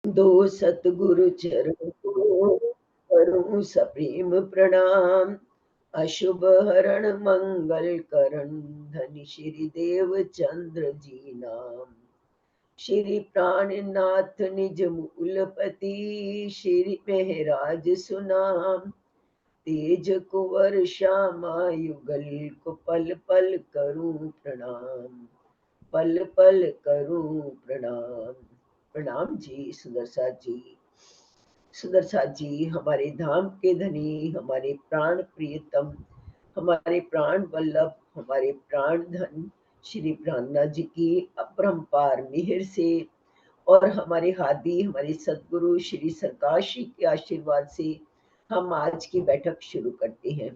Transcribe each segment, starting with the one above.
दो सतगुरु चरण को करूं सप्रेम प्रणाम। अशुभ हरण मंगल करण धनि श्री देव चंद्र जी नाम। श्री प्राणनाथ निज मूलपति श्री महराज सुनाम। तेज कुंवर श्यामा युगल को पल पल करूं प्रणाम। पल पल करूं प्रणाम। प्रणाम जी सुदर्शा जी। सुदर्शा जी हमारे धाम के धनी, हमारे प्राण प्रियतम, हमारे प्राण वल्लभ, हमारे प्राण धन श्री प्राणनाथ जी की अपरंपार मिहिर से और हमारे हादी हमारे सदगुरु श्री सरकार श्री के आशीर्वाद से हम आज की बैठक शुरू करते हैं।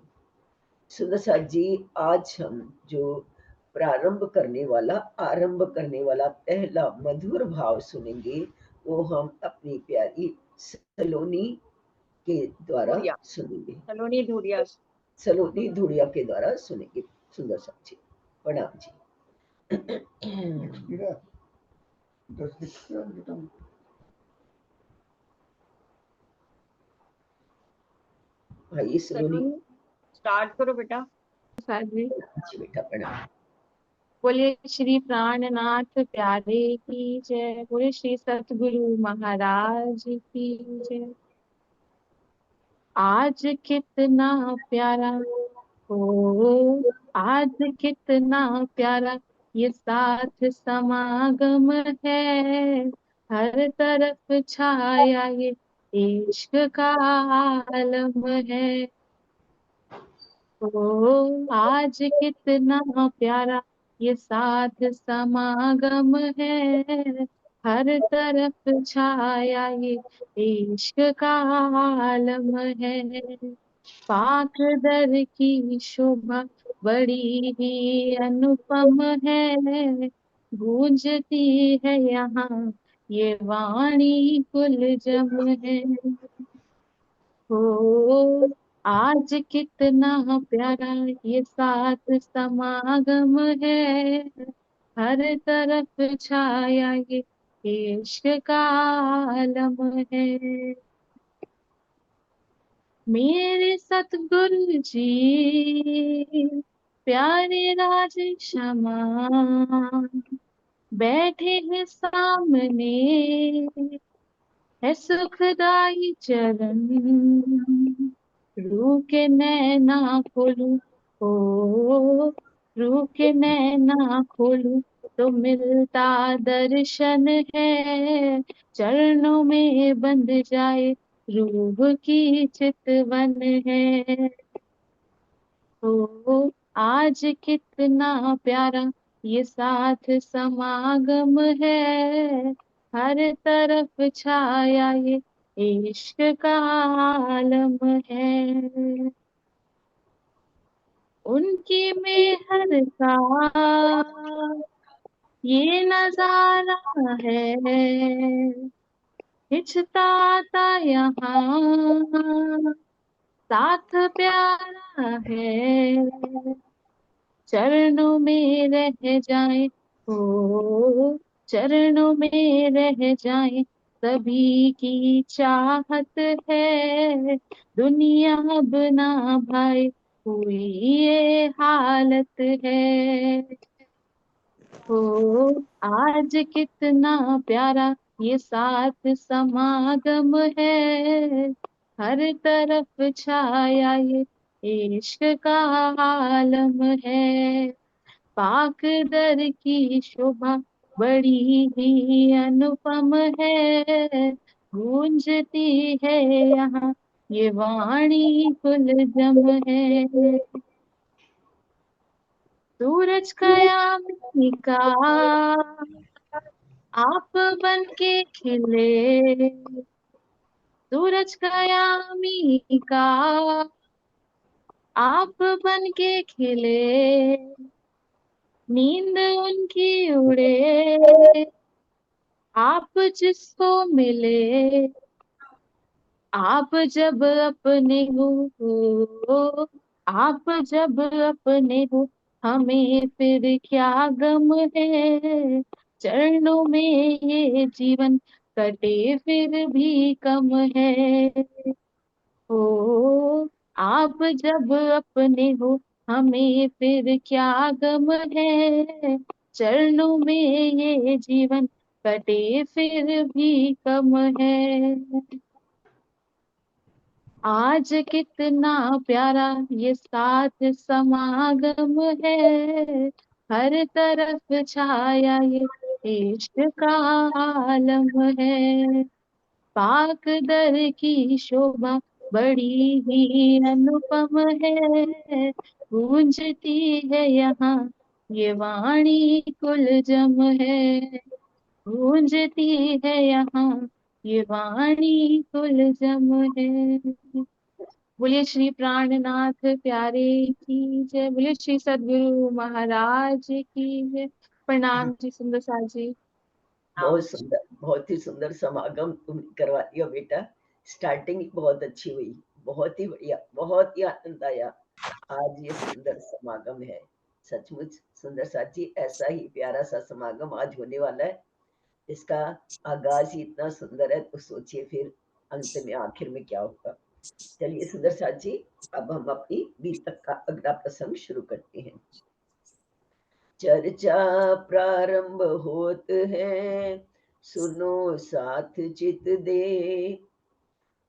सुदर्शा जी, आज हम जो आरंभ करने वाला पहला मधुर भाव सुनेंगे वो हम अपनी प्यारी सलोनी के द्वारा सुनेंगे। सलोनी धुड़िया के द्वारा सुनेंगे। सुदर्शा जी प्रणाम जी। भाई सलोनी स्टार्ट करो बेटा। बेटा प्रणाम। बोलिए श्री प्राणनाथ प्यारे की जय। बोलिए श्री सतगुरु महाराज की जय। आज कितना प्यारा हो, आज कितना प्यारा ये साथ समागम है। हर तरफ छाया ये इश्क का आलम है। ओ आज कितना प्यारा ये साथ समागम है। हर तरफ छाया ये इश्क का आलम है। पाक दर की शोभा बड़ी ही अनुपम है। गूंजती है यहाँ ये वाणी कुलजम है। हो आज कितना प्यारा ये साथ समागम है। हर तरफ छाया ये इश्क का आलम है। मेरे सतगुरु जी प्यारे राज क्षमा बैठे हैं सामने है सुखदाई चरण। रू के नैना खोलू ओ, रू के नैना खोलू तो मिलता दर्शन है। चरणों में बंध जाए रूह की चितवन है। ओ आज कितना प्यारा ये साथ समागम है। हर तरफ छाया ये इश्क का आलम है। उनकी मेहर का ये नजारा है। हिचताता यहाँ साथ प्यारा है। चरणों में रह जाए ओ, चरणों में रह जाए सभी की चाहत है। दुनिया अब ना भाई हुई ये हालत है। ओ आज कितना प्यारा ये साथ समागम है। हर तरफ छाया ये इश्क का आलम है। पाक दर की शोभा बड़ी ही अनुपम है। गूंजती है यहाँ ये वाणी कुलजम है। सूरज कयामत का आप बन के खिले। सूरज कयामी का आप बन के खिले। नींद उनकी उड़े आप जिसको मिले। आप जब अपने हो, आप जब अपने हो हमें फिर क्या गम है। चरणों में ये जीवन कटे फिर भी कम है। ओ आप जब अपने हो हमें फिर क्या गम है। चरणों में ये जीवन कटे फिर भी कम है। आज कितना प्यारा ये साथ समागम है। हर तरफ छाया ये इश्क का आलम है। पाक दर की शोभा बड़ी ही अनुपम है। गूंजती है यहाँ ये वाणी कुलजम है। गूंजती है यहाँ ये वाणी कुलजम है। बोलिए श्री प्राणनाथ प्यारे की जय। बोलिए श्री सद्गुरु महाराज की जय। प्रणाम जी सुंदर सा जी। बहुत सुंदर, बहुत ही सुंदर समागम तुमने करवा दिया बेटा। स्टार्टिंग बहुत अच्छी हुई, बहुत ही बढ़िया, बहुत ही आनंद आया। आज ये सुंदर समागम है, सचमुच सुंदर साथ जी, ऐसा ही प्यारा सा समागम आज होने वाला है। इसका आगाज ही इतना सुंदर है, तो सोचिए फिर अंत में आखिर में क्या होगा। चलिए सुंदर साथ जी, अब हम अपनी बीतक का अगला प्रसंग शुरू करते हैं। चर्चा प्रारंभ होत है, सुनो साथ चित दे।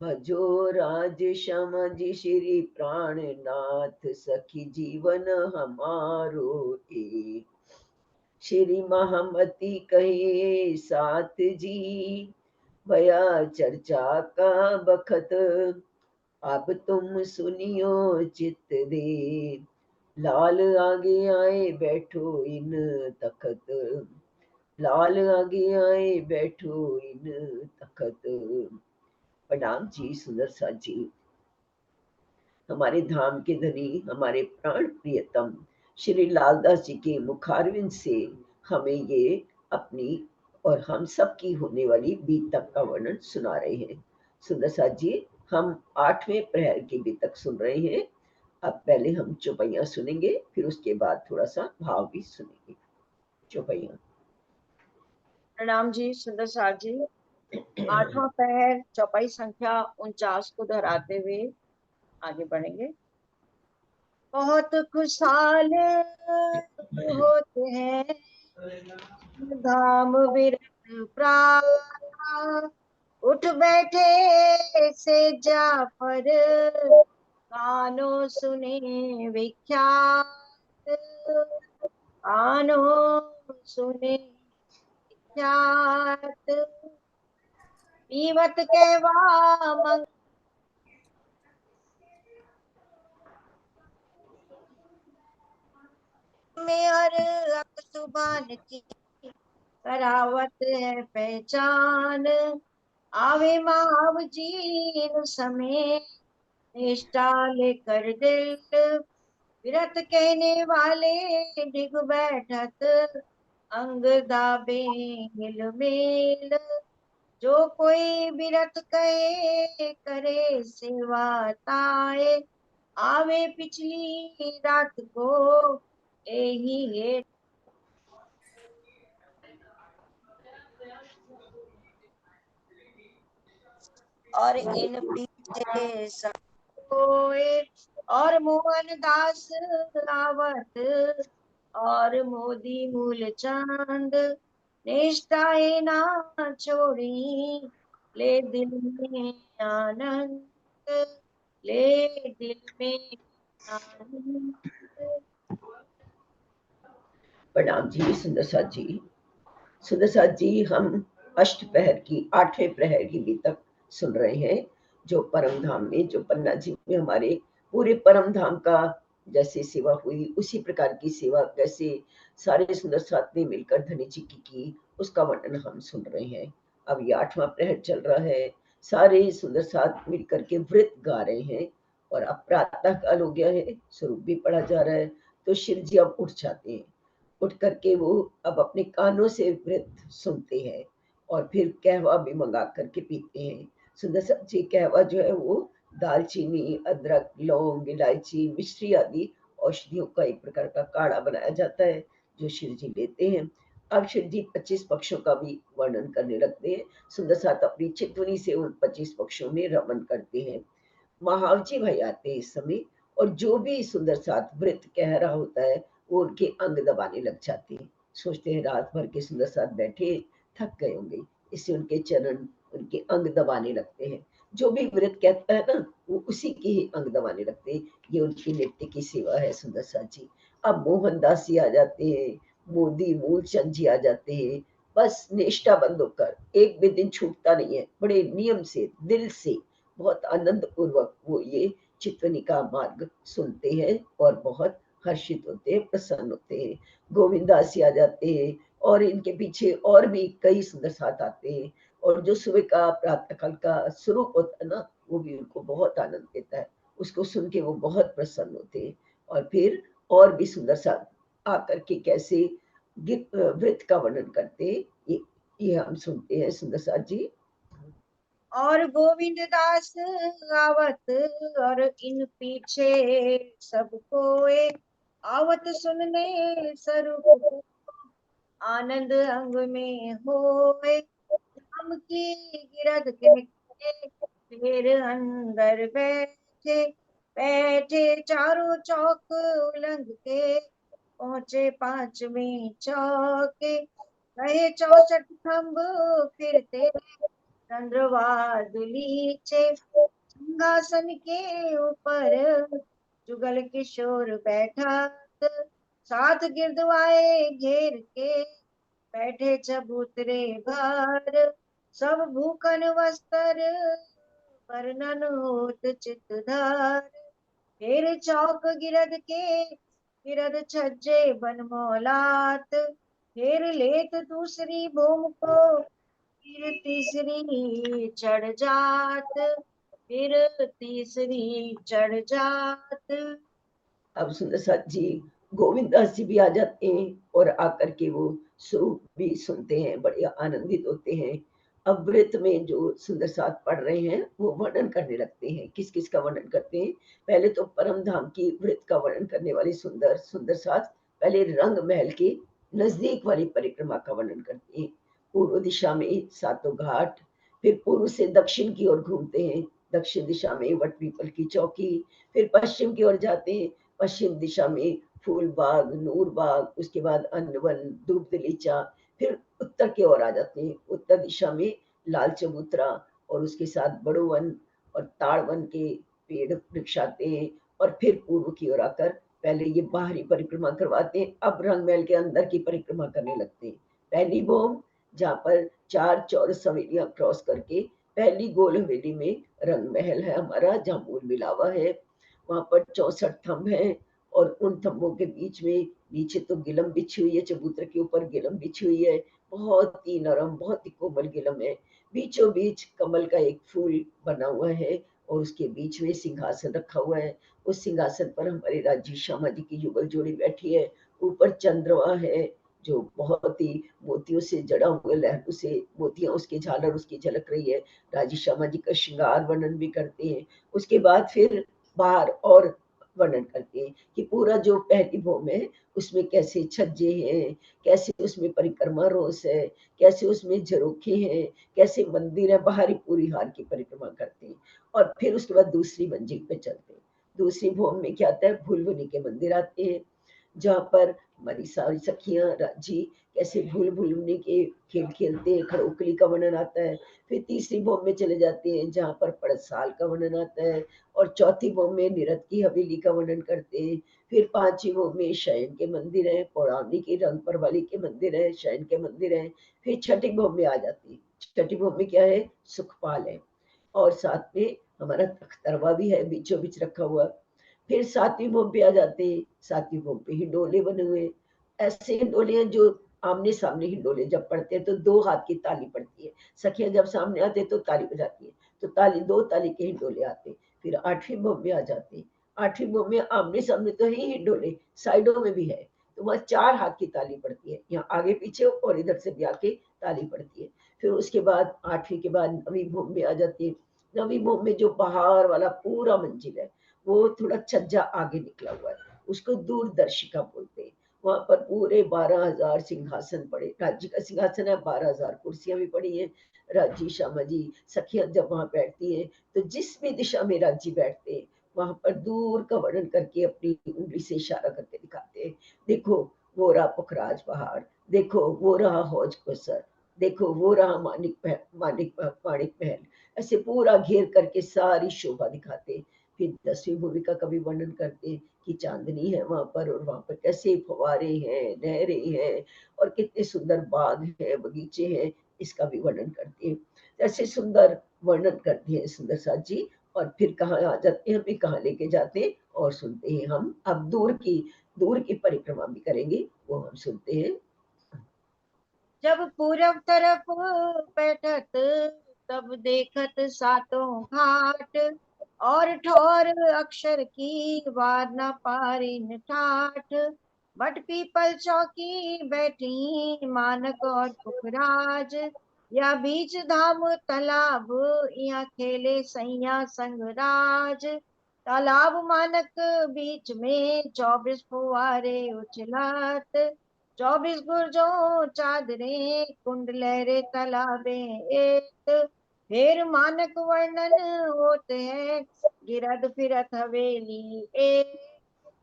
भजो राज समझ श्री प्राणनाथ, सखी जीवन हमारो एक। श्री महामती कहे साथ जी, भया चर्चा का बखत। अब तुम सुनियो चित दे, लाल आगे आए बैठो इन तखत। लाल आगे आए बैठो इन तखत। प्रणाम जी सुंदर सा जी। हमारे धाम के धनी, हमारे प्राण प्रियतम श्री लालदास जी के मुखारविंद से हमें ये अपनी और हम सब की होने वाली बीतक का वर्णन सुना रहे हैं। सुंदर सा जी, हम 8वें प्रहर की बीतक सुन रहे हैं। अब पहले हम चौपैया सुनेंगे, फिर उसके बाद थोड़ा सा भाव भी सुनेंगे। चौपैया। प्रणाम जी सुंदर सार जी। 8वां पहर चौपाई संख्या 49 को दोहराते हुए आगे बढ़ेंगे। बहुत खुशहाल होते हैं धाम विरत प्राण, उठ बैठे से जाफर, कानों सुने विख्यात। कानों सुने विख्यात। पीवत कहवा मंग में हर अकसुबान की करावत है पहचान। आवे माव जीन समय निष्ठा लेकर दिल, विरत कहने वाले डिग बैठत, अंग दाबे हिल मेल। जो कोई विरत कहे करे सेवा ताए, आवे पिछली रात को यही है। और इन पीछे सोए और मोहन दास रावत, और मोदी मूल चंद निष्ठाएं ना छोड़ी। ले दिल में आनंद, ले दिल में आनंद। प्रणाम जी सुंदर साथ जी। सुंदर साथ जी, हम अष्ट प्रहर की 8वें प्रहर की बीतक सुन रहे हैं, जो परम धाम में, जो पन्ना जी में हमारे पूरे परम धाम का जैसे सेवा हुई, उसी प्रकार की सेवा कैसे सारे सुंदर साथ ने मिलकर धनी जी की उसका वर्णन हम सुन रहे हैं। अब ये 8वां प्रहर चल रहा है, सारे सुंदर साथ मिलकर के वृत गा रहे हैं। और अब प्रातः काल हो गया है, स्वरूप भी पढ़ा जा रहा है, तो शिव जी अब उठ जाते हैं। उठ करके वो अब अपने कानों से वृत सुनते हैं और फिर कहवा भी मंगा करके पीते हैं। सुंदर सब्जी कहवा जो है वो दालचीनी, अदरक, लौंग, इलायची, मिश्री आदि औषधियों का एक प्रकार का काढ़ा बनाया जाता है, जो शिव जी लेते हैं। अब शिव जी 25 पक्षों का भी वर्णन करने लगते हैं। सुंदर साथ अपनी चितवनी से उन 25 पक्षों में रमन करते हैं। महावजी भाई आते हैं इस समय, और जो भी सुंदर साथ व्रत कह रहा होता है वो उनके अंग दबाने लग जाते हैं। सोचते हैं रात भर के सुंदर साथ बैठे थक गए होंगे, इससे उनके चरण, उनके अंग दबाने लगते हैं। जो भी व्रत कहता है ना, वो उसी के ही अंग दबाने लगते हैं। ये उनकी नित्य की सेवा है सुंदर साथ जी। अब मोहनदास जी आ जाते हैं, मोदी मूलचंद जी आ जाते हैं। बस निष्ठा बंद होकर एक भी दिन छूटता नहीं है, बड़े नियम से, दिल से, बहुत आनंद पूर्वक वो ये चितवनी का मार्ग सुनते हैं और बहुत हर्षित होते हैं, प्रसन्न होते हैं। गोविंदास जी आ जाते हैं, और इनके पीछे और भी कई सुंदर साथ आते हैं। और जो सुबह का प्रातः काल का स्वरूप होता है ना, वो भी उनको बहुत आनंद देता है। उसको सुन के वो बहुत प्रसन्न होते हैं। और फिर और भी सुंदर साथ आकर के कैसे व्रत का वर्णन करते हैं, ये हम सुनते हैं सुंदर साथ जी। और गोविंद दास आवत, और इन पीछे सब कोए, आवत सुनने स्वरूप को, आनंद अंग में होए। राम की गिरद के फिर अंदर बैठे, बैठे चारों चौक उलंग के, पहुंचे पांचवें चौके। रहे 64 खंभ फिरते, चंद्रवादुलीचे। सिंहासन के ऊपर जुगल किशोर बैठा, साथ गिरदवाए घेर के, बैठे चबूतरे भर। सब भूखन वस्त्र वर्णन होत चितधार। फिर चौक गिरद के, गिरद छज्जे बनमौलात। फिर लेत दूसरी भूम को, फिर तीसरी चढ़ जात। फिर तीसरी चढ़ जात। अब सुंदर साथ जी गोविंदास जी भी आ जाते हैं, और आकर के वो स्वरूप भी सुनते हैं, बड़े आनंदित होते हैं। अब व्रत में जो सुंदर साथ पढ़ रहे हैं वो वर्णन करने लगते हैं। किस किस का वर्णन करते हैं? पहले तो परम धाम की व्रत का वर्णन करने वाली सुंदर सुंदर साथ पहले रंग महल के नजदीक वाली परिक्रमा का वर्णन करते हैं। पूर्व दिशा में सातों घाट, फिर पूर्व से दक्षिण की ओर घूमते हैं। दक्षिण दिशा में वट पीपल की चौकी, फिर पश्चिम की ओर जाते हैं। पश्चिम दिशा में फूल बाग, नूर बाग, उसके बाद अन्नवन, धूप दलीचा। फिर उत्तर की ओर आ जाते हैं। उत्तर दिशा में लाल चबूतरा, और उसके साथ बड़ो वन और ताड़ वन के पेड़ वृक्ष आते हैं। और फिर पूर्व की ओर आकर पहले ये बाहरी परिक्रमा करवाते हैं, अब रंग महल के अंदर की परिक्रमा करने लगते हैं। पहली भोम, जहाँ पर 4 चौरस हवेलियां क्रॉस करके पहली गोल हवेली में रंग महल है हमारा, जहाँ मूल मिलावा है। वहां पर 64 थंब हैं, और उन थंबों के बीच में नीचे तो गिलम बिछी हुई है, चबूतरे के ऊपर गिलम बिछी हुई है। बहुत ही नरम, बहुत ही कोमल गिलम है। बीचों बीच कमल का एक फूल बना हुआ है, और उसके बीच में सिंहासन रखा हुआ है। उस सिंहासन पर हमारी राजी श्यामा जी की युगल जोड़ी बैठी है। ऊपर चंद्रमा है, जो बहुत ही मोतियों से जड़ा हुआ, लहरों से मोतियां उसकी झालर उसकी झलक रही है। राजी श्यामा जी का श्रृंगार वर्णन भी करते हैं। उसके बाद फिर बाहर और वर्णन करते हैं कि पूरा जो पहली भूमि है उसमें कैसे छज्जे हैं, कैसे उसमें परिक्रमा रोस है, कैसे उसमें झरोखे हैं, कैसे मंदिर है। बाहरी पूरी हार की परिक्रमा करते हैं। और फिर उसके बाद दूसरी मंजिल पे चलते हैं। दूसरी भूमि में क्या आता है? भूलभुनी के मंदिर आते हैं, जहाँ पर हमारी सारी सखियां राजी कैसे भूल भुलने के खेल खेलते हैं, खड़ोकली का वर्णन आता है। फिर तीसरी भूमि में चले जाते हैं, जहाँ पर पड़साल का वर्णन आता है। और चौथी भूमि में निरत की हवेली का वर्णन करते हैं। फिर पांचवी भूमि में शयन के मंदिर है, पौराणी की रंग परवाली के मंदिर है, शयन के मंदिर है। फिर छठी भूमि में आ जाती है। छठी भूमि में क्या है? सुखपाल है, और साथ में हमारा तख्तरवा भी है बीचों बीच रखा हुआ। फिर सातवीं भूमि पे आ जाते हैं। सातवीं भूमि पे हिंडोले बने हुए, ऐसे हिंडोले हैं जो आमने सामने हिंडोले जब पड़ते हैं तो 2 हाथ की ताली पड़ती है। सखियां जब सामने आते हैं तो ताली बजाती है, तो ताली 2 ताली के हिंडोले आते हैं। फिर आठवीं भूमि में आ जाते हैं। आठवीं भूमि में आमने सामने तो ही हिंडोले, साइडों में भी है, तो वहाँ 4 हाथ की ताली पड़ती है। यहाँ आगे पीछे और इधर से भी आके ताली पड़ती है। फिर उसके बाद आठवीं के बाद नवीं भूमि में आ जाती है। नवीं भूमि में जो बाहर वाला पूरा मंजिल है, वो थोड़ा छज्जा आगे निकला हुआ है, उसको दूरदर्शिका बोलते हैं। वहां पर पूरे 12,000 सिंहासन पड़े। राज्य का सिंहासन है, 12,000 कुर्सियां भी पड़ी हैं। राजी श्यामा जी सखियां जब वहां बैठती हैं तो जिस भी दिशा में राजी बैठते हैं वहां पर दूर का वर्णन करके अपनी उंगली से इशारा करके दिखाते हैं। देखो वो रहा पुखराज पहाड़, देखो वो रहा हौज कोसर, देखो वो रहा मानिक महल। ऐसे पूरा घेर करके सारी शोभा दिखाते। फिर 10वीं भूमिका का भी वर्णन करते कि चांदनी है वहां पर, और वहां पर कैसे फवारे हैं, नहरें हैं, और कितने सुंदर बाग हैं, बगीचे हैं, इसका भी वर्णन करती है। ऐसे सुंदर वर्णन करती है सुंदर साथ जी। और फिर कहाँ आ जाते हैं, हमें कहाँ लेके जाते हैं और सुनते हैं हम। अब दूर की परिक्रमा भी करेंगे, वो हम सुनते हैं। जब पूरब तरफ बैठत तब देखत सातों घाट, और ठोर अक्षर की वार न पारिन ठाठ। बट पीपल चौकी बैठी मानक और पुखराज, या बीच धाम तालाब या खेले सैया संगराज। तालाब मानक बीच में 24 फुवारे उछलत, 24 गुर्जों चादरें कुंड लहरे तालाबे एक। फिर मानक वर्णन होते हैं गिरद फिरत हवेली एक।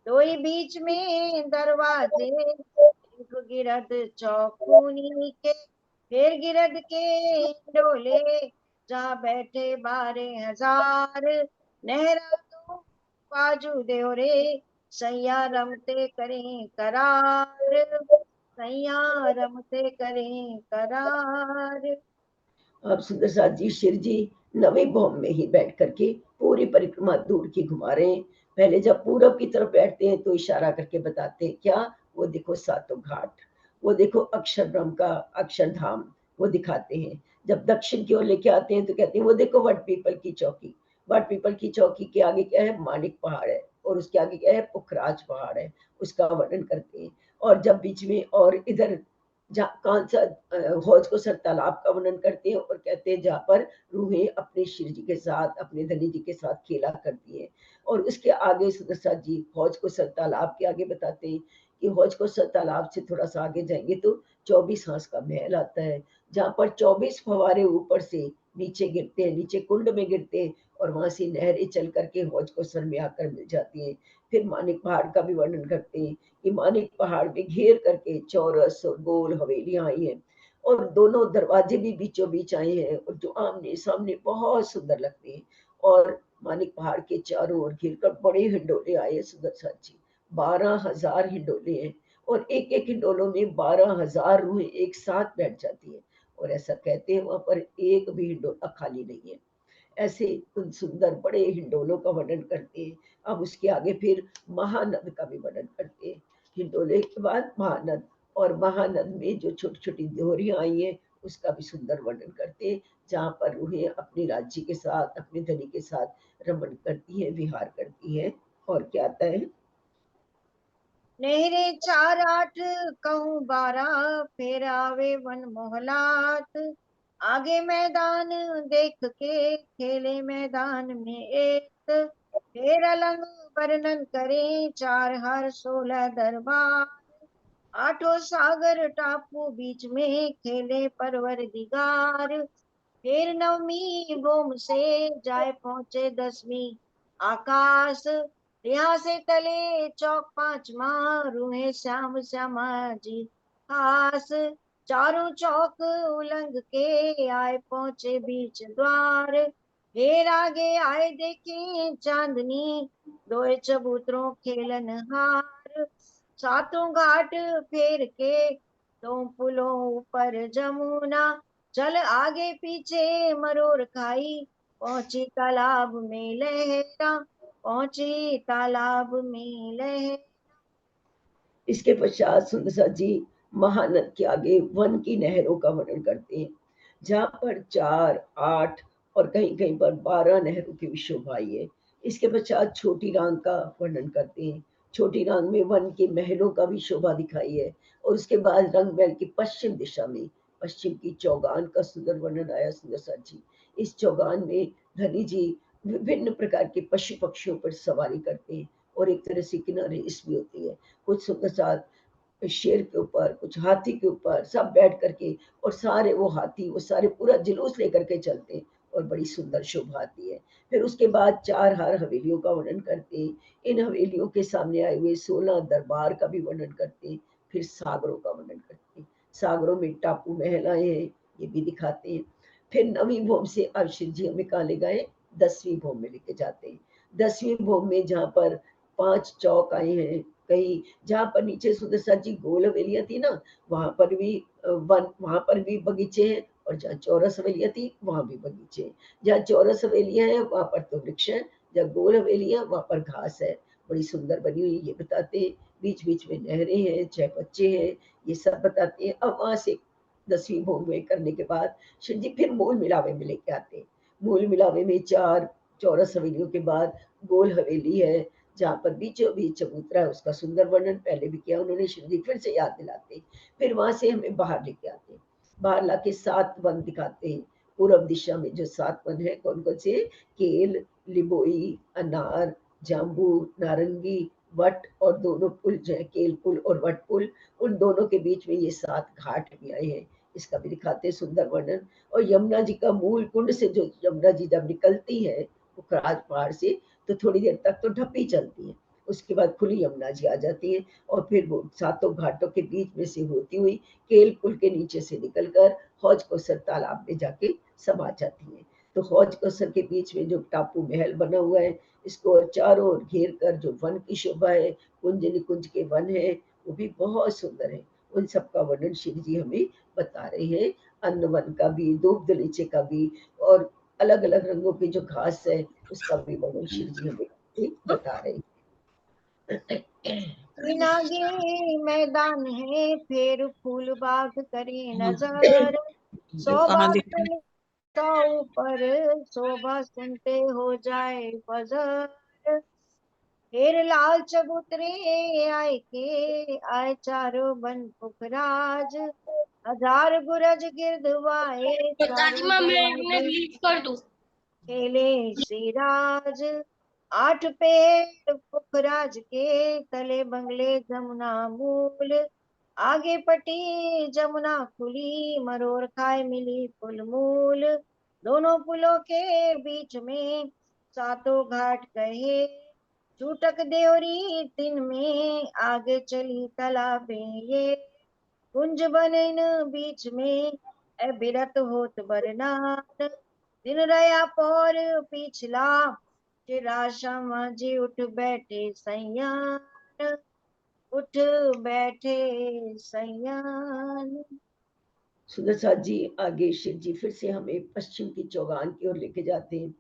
दो ही बीच में दरवाजे, एक गिरद चौकुनी के, फिर गिरद के डोले जहाँ बैठे 12,000। नहरा तो बाजू दे रे सैया रमते करें करार, सैया रमते करें करार। अब सुंदर साथ जी शिव जी नवे भौम में ही बैठ करके पूरी परिक्रमा दूर की घुमा रहे हैं। पहले जब पूरब की तरफ बैठते हैं तो इशारा करके बताते हैं क्या, वो देखो सातों घाट, वो देखो अक्षर ब्रह्म का अक्षरधाम, वो दिखाते हैं। जब दक्षिण की ओर लेके आते हैं तो कहते हैं वो देखो वट पीपल की चौकी। वट पीपल की चौकी के आगे क्या है, मानिक पहाड़ है, और उसके आगे क्या है, पुखराज पहाड़ है, उसका वर्णन करते हैं। और जब बीच में और इधर कौन सा हौज को सर तालाब का वर्णन करते हैं, और कहते हैं जहाँ पर रूहें अपने शिव जी के साथ, अपने धनी जी के साथ खेला करती है। और उसके आगे सुदर्शन जी हौज को सर तालाब के आगे बताते हैं कि हौज को सर तालाब से थोड़ा सा आगे जाएंगे तो 24 हांस का महल आता है, जहाँ पर 24 फवारे ऊपर से नीचे गिरते हैं, नीचे कुंड में गिरते हैं, और वहां से नहरें चल करके हौज को सर में आकर मिल जाती है। फिर मानिक पहाड़ का भी वर्णन करते हैं कि मानिक पहाड़ में घेर करके चौरस और गोल हवेलियां आई हैं, और दोनों दरवाजे भी बीचों बीच आए हैं, और जो आमने सामने बहुत सुंदर लगते हैं। और मानिक पहाड़ के चारों ओर घिर कर बड़े हिंडोले आए हैं सुंदर साथ जी। 12,000 हिंडोले हैं, और एक एक हिंडोलों में 12,000 रूहें एक साथ बैठ जाती है। और ऐसा कहते हैं वहां पर एक भी हिंडोला खाली नहीं है। ऐसे उन सुंदर बड़े हिंडोलों का वर्णन करते हैं। अब उसके आगे फिर महानद का भी वर्णन करते हैं। हिंडोले के बाद महानद, और महानद में जो छोटी छोटी देहरियां आई हैं उसका भी सुंदर वर्णन करते हैं, जहाँ पर रूहें अपनी राज्य के साथ, अपने धनी के साथ रमण करती है, विहार करती है। और क्या आता है, नेहरे 4 8 कहूँ 12, फिर आवे वन मोहलात। आगे मैदान देख के खेले मैदान में एक, फिर अलंग वर्णन करे 4 हर 16 दरबार। आठों सागर टापू बीच में खेले परवर दिगार। फिर नवमी भूम से जाए पहुंचे 10वीं आकाश। यहाँ से तले चौक 5वां रूहे श्याम श्यामा जी खास। चारों चौक उलंग के आए पहुंचे बीच द्वार। फिर आगे आए देखे चांदनी दोए चबूतरों खेलन हार। सातों घाट फेर के दो पुलों ऊपर जमुना। चल आगे पीछे मरोड़ खाई पहुंची तालाब में लहरा, पहुंची तालाब में लहरा। इसके पश्चात सुंदर जी महानद के आगे वन की नहरों का वर्णन करते हैं, जहाँ पर 4 8 और कहीं कहीं पर 12 नहरों की भी शोभा आई है। इसके पश्चात छोटी रांग का वर्णन करते हैं। छोटी रांग में वन के महलों का भी शोभा दिखाई है। और उसके बाद रंग महल की पश्चिम दिशा में पश्चिम की चौगान का सुंदर वर्णन आया सुंदर जी। इस चौगान में धनी जी विभिन्न प्रकार के पशु पक्षियों पर सवारी करते हैं, और एक तरह से किनारे इस भी होती है। कुछ सुंदर साथ शेर के ऊपर, कुछ हाथी के ऊपर, सब बैठ करके, और सारे वो हाथी वो सारे पूरा जुलूस लेकर के चलते हैं, और बड़ी सुंदर शोभा आती है। फिर उसके बाद 4 हार हवेलियों का वर्णन करते हैं। इन हवेलियों के सामने आए हुए 16 दरबार का भी वर्णन करते हैं। फिर सागरों का वर्णन करते हैं। सागरों में टापू महल आए हैं, ये भी दिखाते हैं। फिर 9वीं भौम से अब शिव जी हमें कहाँ ले गए? 10वीं भौम में लेके जाते हैं। 10वीं भौम में जहाँ पर 5 चौक आए हैं, कहीं जहाँ पर नीचे सुदर्शन जी गोल हवेलियां थी ना, वहां पर भी बगीचे हैं, और जहाँ चौरस हवेलियां थी वहां भी बगीचे हैं। जहाँ चौरस हवेलियां हैं वहां पर तो वृक्ष है, जहाँ गोल हवेलियां वहां पर घास है, बड़ी सुंदर बनी हुई, ये बताते हैं। बीच बीच में नहरें हैं, 6 बच्चे हैं, ये सब बताते हैं। अब वहां से 10वीं भोग में करने के बाद शिव जी फिर मूल मिलावे में लेके आते हैं। मूल मिलावे में 4 चौरस हवेलियों के बाद गोल हवेली है, जहाँ पर बीचों बीच चबूतरा है, उसका सुंदर वर्णन पहले भी किया उन्होंने। शिव जी फिर से याद दिलाते। फिर वहां से हमें बाहर लेके आते हैं। बाहर लाके 7 वन दिखाते हैं। पूर्व दिशा में जो 7 वन है, कौन कौन से? केल, लिबोई, अनार, जाम्बू, नारंगी, वट, और दोनों पुल जो है, केल पुल और वट पुल, उन दोनों के बीच में ये 7 घाट भी आए हैं, इसका भी दिखाते हैं सुंदर वर्णन। और यमुना जी का मूल कुंड से जो यमुना जी जब निकलती है पुखराज पहाड़ से, तो थोड़ी देर तक तो ढप्पी चलती है, उसके बाद खुली यमुना जी आ जाती है, और फिर वो 7 घाटों के बीच में से होती हुई केल पुल के नीचे से निकलकर हौज कौसर तालाब में जाके समा जाती है। तो हौज कौसर के बीच में जो टापू महल बना हुआ है, इसको चारों ओर घेर कर जो वन की शोभा है, कुंज निकुंज के वन है, वो भी बहुत सुंदर है। उन सबका वर्णन शिव जी हमें बता रहे हैं। अन्न वन का भी, दूब दलीचे का भी, और अलग अलग रंगों की जो घास है उसका भी वर्णन शिव जी हमें बता रहे हैं। तीन आगे मैदान है, फिर फूल बाग करे नजर, जो कहाँ शोभा दिख रहा सुन तो ऊपर, शोभा सुनते हो जाए फजर। फिर लाल चबूतरे आए के आए चारों बन पुखराज, हजार गुरज गिरधवाए तो दादी चारों माँ मैं जगह अपने डिलीट कर दूँ। खेले सिराज। 8 पेड़ पुखराज के तले बंगले जमुना मूल, आगे पटी जमुना खुली मरोड़ खाए मिली पुल मूल। दोनों पुलों के बीच में 7 घाट कहे, चूटक देवरी 3 में आगे चली तालाबे ये। कुंज बनन बीच में अबिरत होत बरनार, दिन रया पौर पिछला चिरा श्यामा जी उठ बैठे सैयान, उठ बैठे सैयान। सुंदर साथ जी आगे शिव जी फिर से हमें पश्चिम की चौगान की ओर लेके जाते हैं।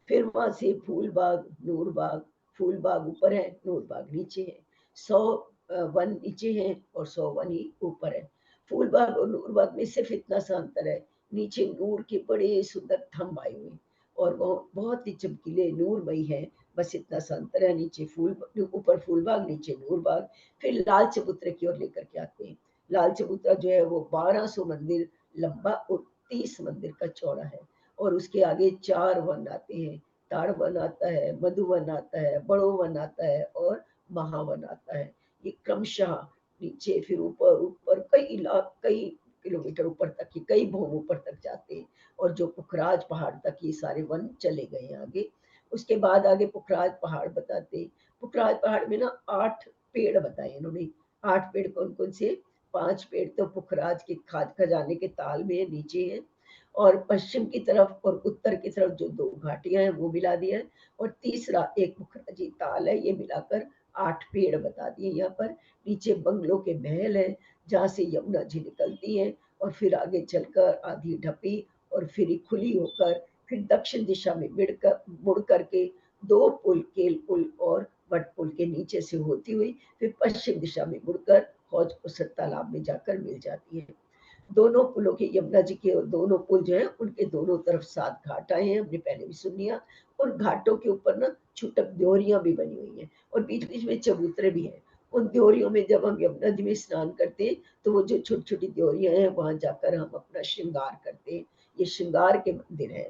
फिर वहां से फूल बाग, नूर बाग, फूल बाग ऊपर है, नूर बाग नीचे है। 100 वन नीचे है और 100 वन ही ऊपर है। फूल बाग और नूर बाग में सिर्फ इतना सा अंतर है, नीचे नूर के बड़े सुंदर थंब आए हुए, और वो बहुत ही चमकीले नूरमयी है। बस इतना सा अंतर है, नीचे फूल, ऊपर फूल बाग, नीचे नूर बाग। फिर लाल चबूतरे की ओर लेकर के आते हैं। लाल चबूतरा जो है वो 1200 मंदिर लंबा और 30 मंदिर का चौड़ा है, और उसके आगे 4 वन आते हैं। ताड़ वन आता है, मधुवन आता है, बड़ो वन आता है, और महावन आता है। ये क्रमशः नीचे फिर ऊपर ऊपर कई लाख, कई किलोमीटर ऊपर तक, की कई भौम ऊपर तक जाते हैं, और जो पुखराज पहाड़ तक ये सारे वन चले गए आगे। उसके बाद आगे पुखराज पहाड़ बताते हैं। पुखराज पहाड़ में ना 8 पेड़ बताए इन्होंने। 8 पेड़ कौन कौन से? 5 पेड़ तो पुखराज के खाद खजाने के ताल में नीचे है, और पश्चिम की तरफ और उत्तर की तरफ जो 2 घाटियां हैं वो मिला दिया है, और तीसरा एक पुखराजी ताल है, ये मिलाकर 8 पेड़ बता दिए यहाँ पर। नीचे बंगलों के महल है, जहाँ से यमुना जी निकलती है, और फिर आगे चलकर आधी ढपी, और फिर खुली होकर फिर दक्षिण दिशा में मुड़ करके 2 पुल, केल पुल और वट पुल के नीचे से होती हुई फिर पश्चिम दिशा में मुड़कर हौज कौसर तालाब में जाकर मिल जाती है। दोनों पुलों के, यमुना जी के दोनों पुल जो है उनके दोनों तरफ 7 घाट आए हैं, हमने पहले भी सुन लिया। उन घाटों के ऊपर ना छुटक द्योरियां भी बनी हुई हैं, और बीच बीच में चबूतरे भी हैं। उन द्योरियों में जब हम यमुना जी में स्नान करते हैं, तो वो जो छोटी छोटी द्योरियां हैं वहां जाकर हम अपना श्रृंगार करते हैं। ये श्रृंगार के मंदिर है।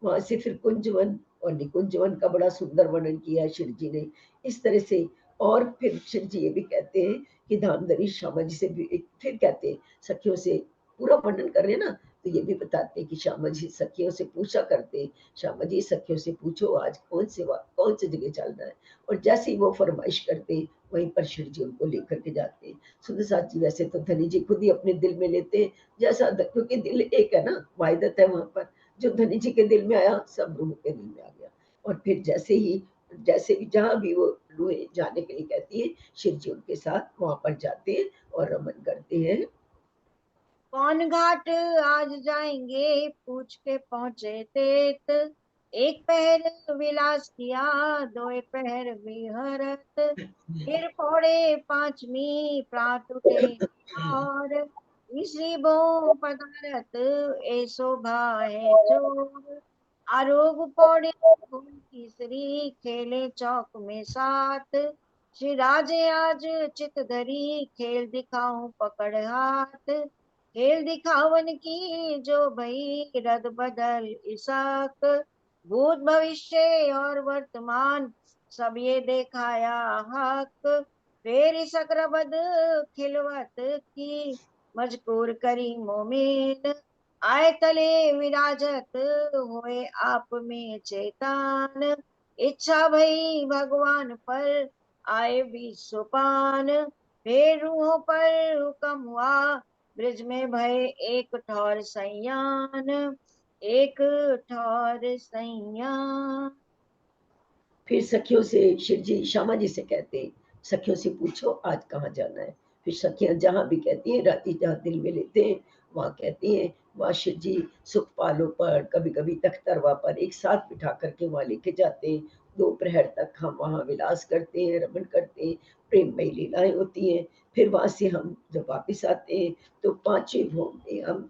वहां से फिर कुंजवन और निकुंजवन का बड़ा सुंदर वर्णन किया है शिव जी ने। इस तरह से और फिर शिव जी ये भी कहते हैं कि धामधरी श्यामा जी से भी फिर कहते हैं, सखियों से पूरा वर्णन कर रहे हैं ना, तो ये भी बताते हैं कि श्यामा जी सखियों से पूछा करते, श्यामा जी सखियों से पूछो आज कौन सी जगह चलना है, और जैसे ही वो फरमाइश करते वहीं पर शिव जी उनको लेकर के जाते हैं। सुंदर साथ जी वैसे तो धनी जी खुद ही अपने दिल में लेते हैं, जैसा क्योंकि दिल एक है ना, वाहिदत है वहां पर, जो धनी जी के दिल में आया सब लोगों के दिल में आ गया। और फिर जैसे भी जहाँ भी वो रूहें जाने के लिए कहती है, शिव जी उनके साथ वहां पर जाते हैं और रमन करते हैं। कौन घाट आज जाएंगे पूछ के पहुंचे तेत, एक पहर विलास किया दो पहर विहरत, फिर पौड़े पांचवी प्रात उठे और तीसरी बो पदारत, ए शोभा है चोर आरोग पौड़े तीसरी खेले चौक में सात, श्री राजे आज चित धरी खेल दिखाऊं पकड़ हाथ, खेल दिखावन की जो भई रद बदल इसाक, भूत भविष्य और वर्तमान सब ये देखाया हक, फेर सकरबद खिलवत की मजकूर करी मोमेन, आय तले विराजत होए आप में चेतान, इच्छा भई भगवान पर आए भी सोपान, फिर रूहों पर हुक्म हुआ ब्रिज में भय एक ठौर सैयान, एक ठौर सैयान। फिर सखियों से शिव जी श्यामा जी से कहते हैं, सखियों से पूछो आज कहाँ जाना है। फिर सखियां जहाँ भी कहती हैं, राती जहाँ दिल में लेते हैं वहां कहती हैं, वहां शिव जी सुखपालों पर कभी कभी तख्तरवा पर एक साथ बिठा करके वहां लेके जाते हैं। दोपहर तक हम वहां विलास करते हैं, रमन करते हैं, प्रेममयी लीलाएं होती हैं। फिर वहां से हम जब वापिस आते हैं तो पांचवें भोग में हम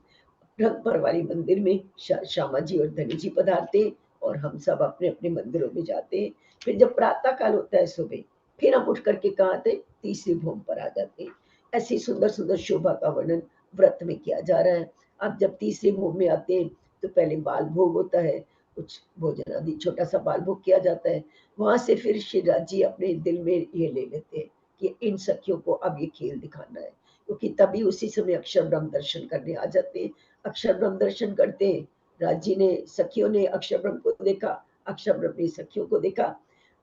रंगपर वाली मंदिर में श्यामा जी और धनी जी पधारते, और हम सब अपने अपने मंदिरों में जाते हैं। फिर जब प्रातः काल होता है सुबह, फिर हम उठ करके कहाँ आते, तीसरी भूमि पर आ जाते हैं। ऐसी सुंदर सुंदर शोभा का वर्णन व्रत में किया जा रहा है। अब जब तीसरी भूमि में आते हैं तो पहले बाल भोग होता है, कुछ भोजन आदि छोटा सा बाल भोग किया जाता है। वहां से फिर शिवराज जी अपने दिल में ये ले लेते हैं कि इन सखियों को अब ये खेल दिखाना है, क्योंकि तभी उसी समय अक्षर ब्रह्म दर्शन करने आ जाते हैं। अक्षर ब्रह्म दर्शन करते हैं, राजी ने सखियों ने अक्षर ब्रह्म को देखा, अक्षर ब्रह्म ने सखियों को देखा,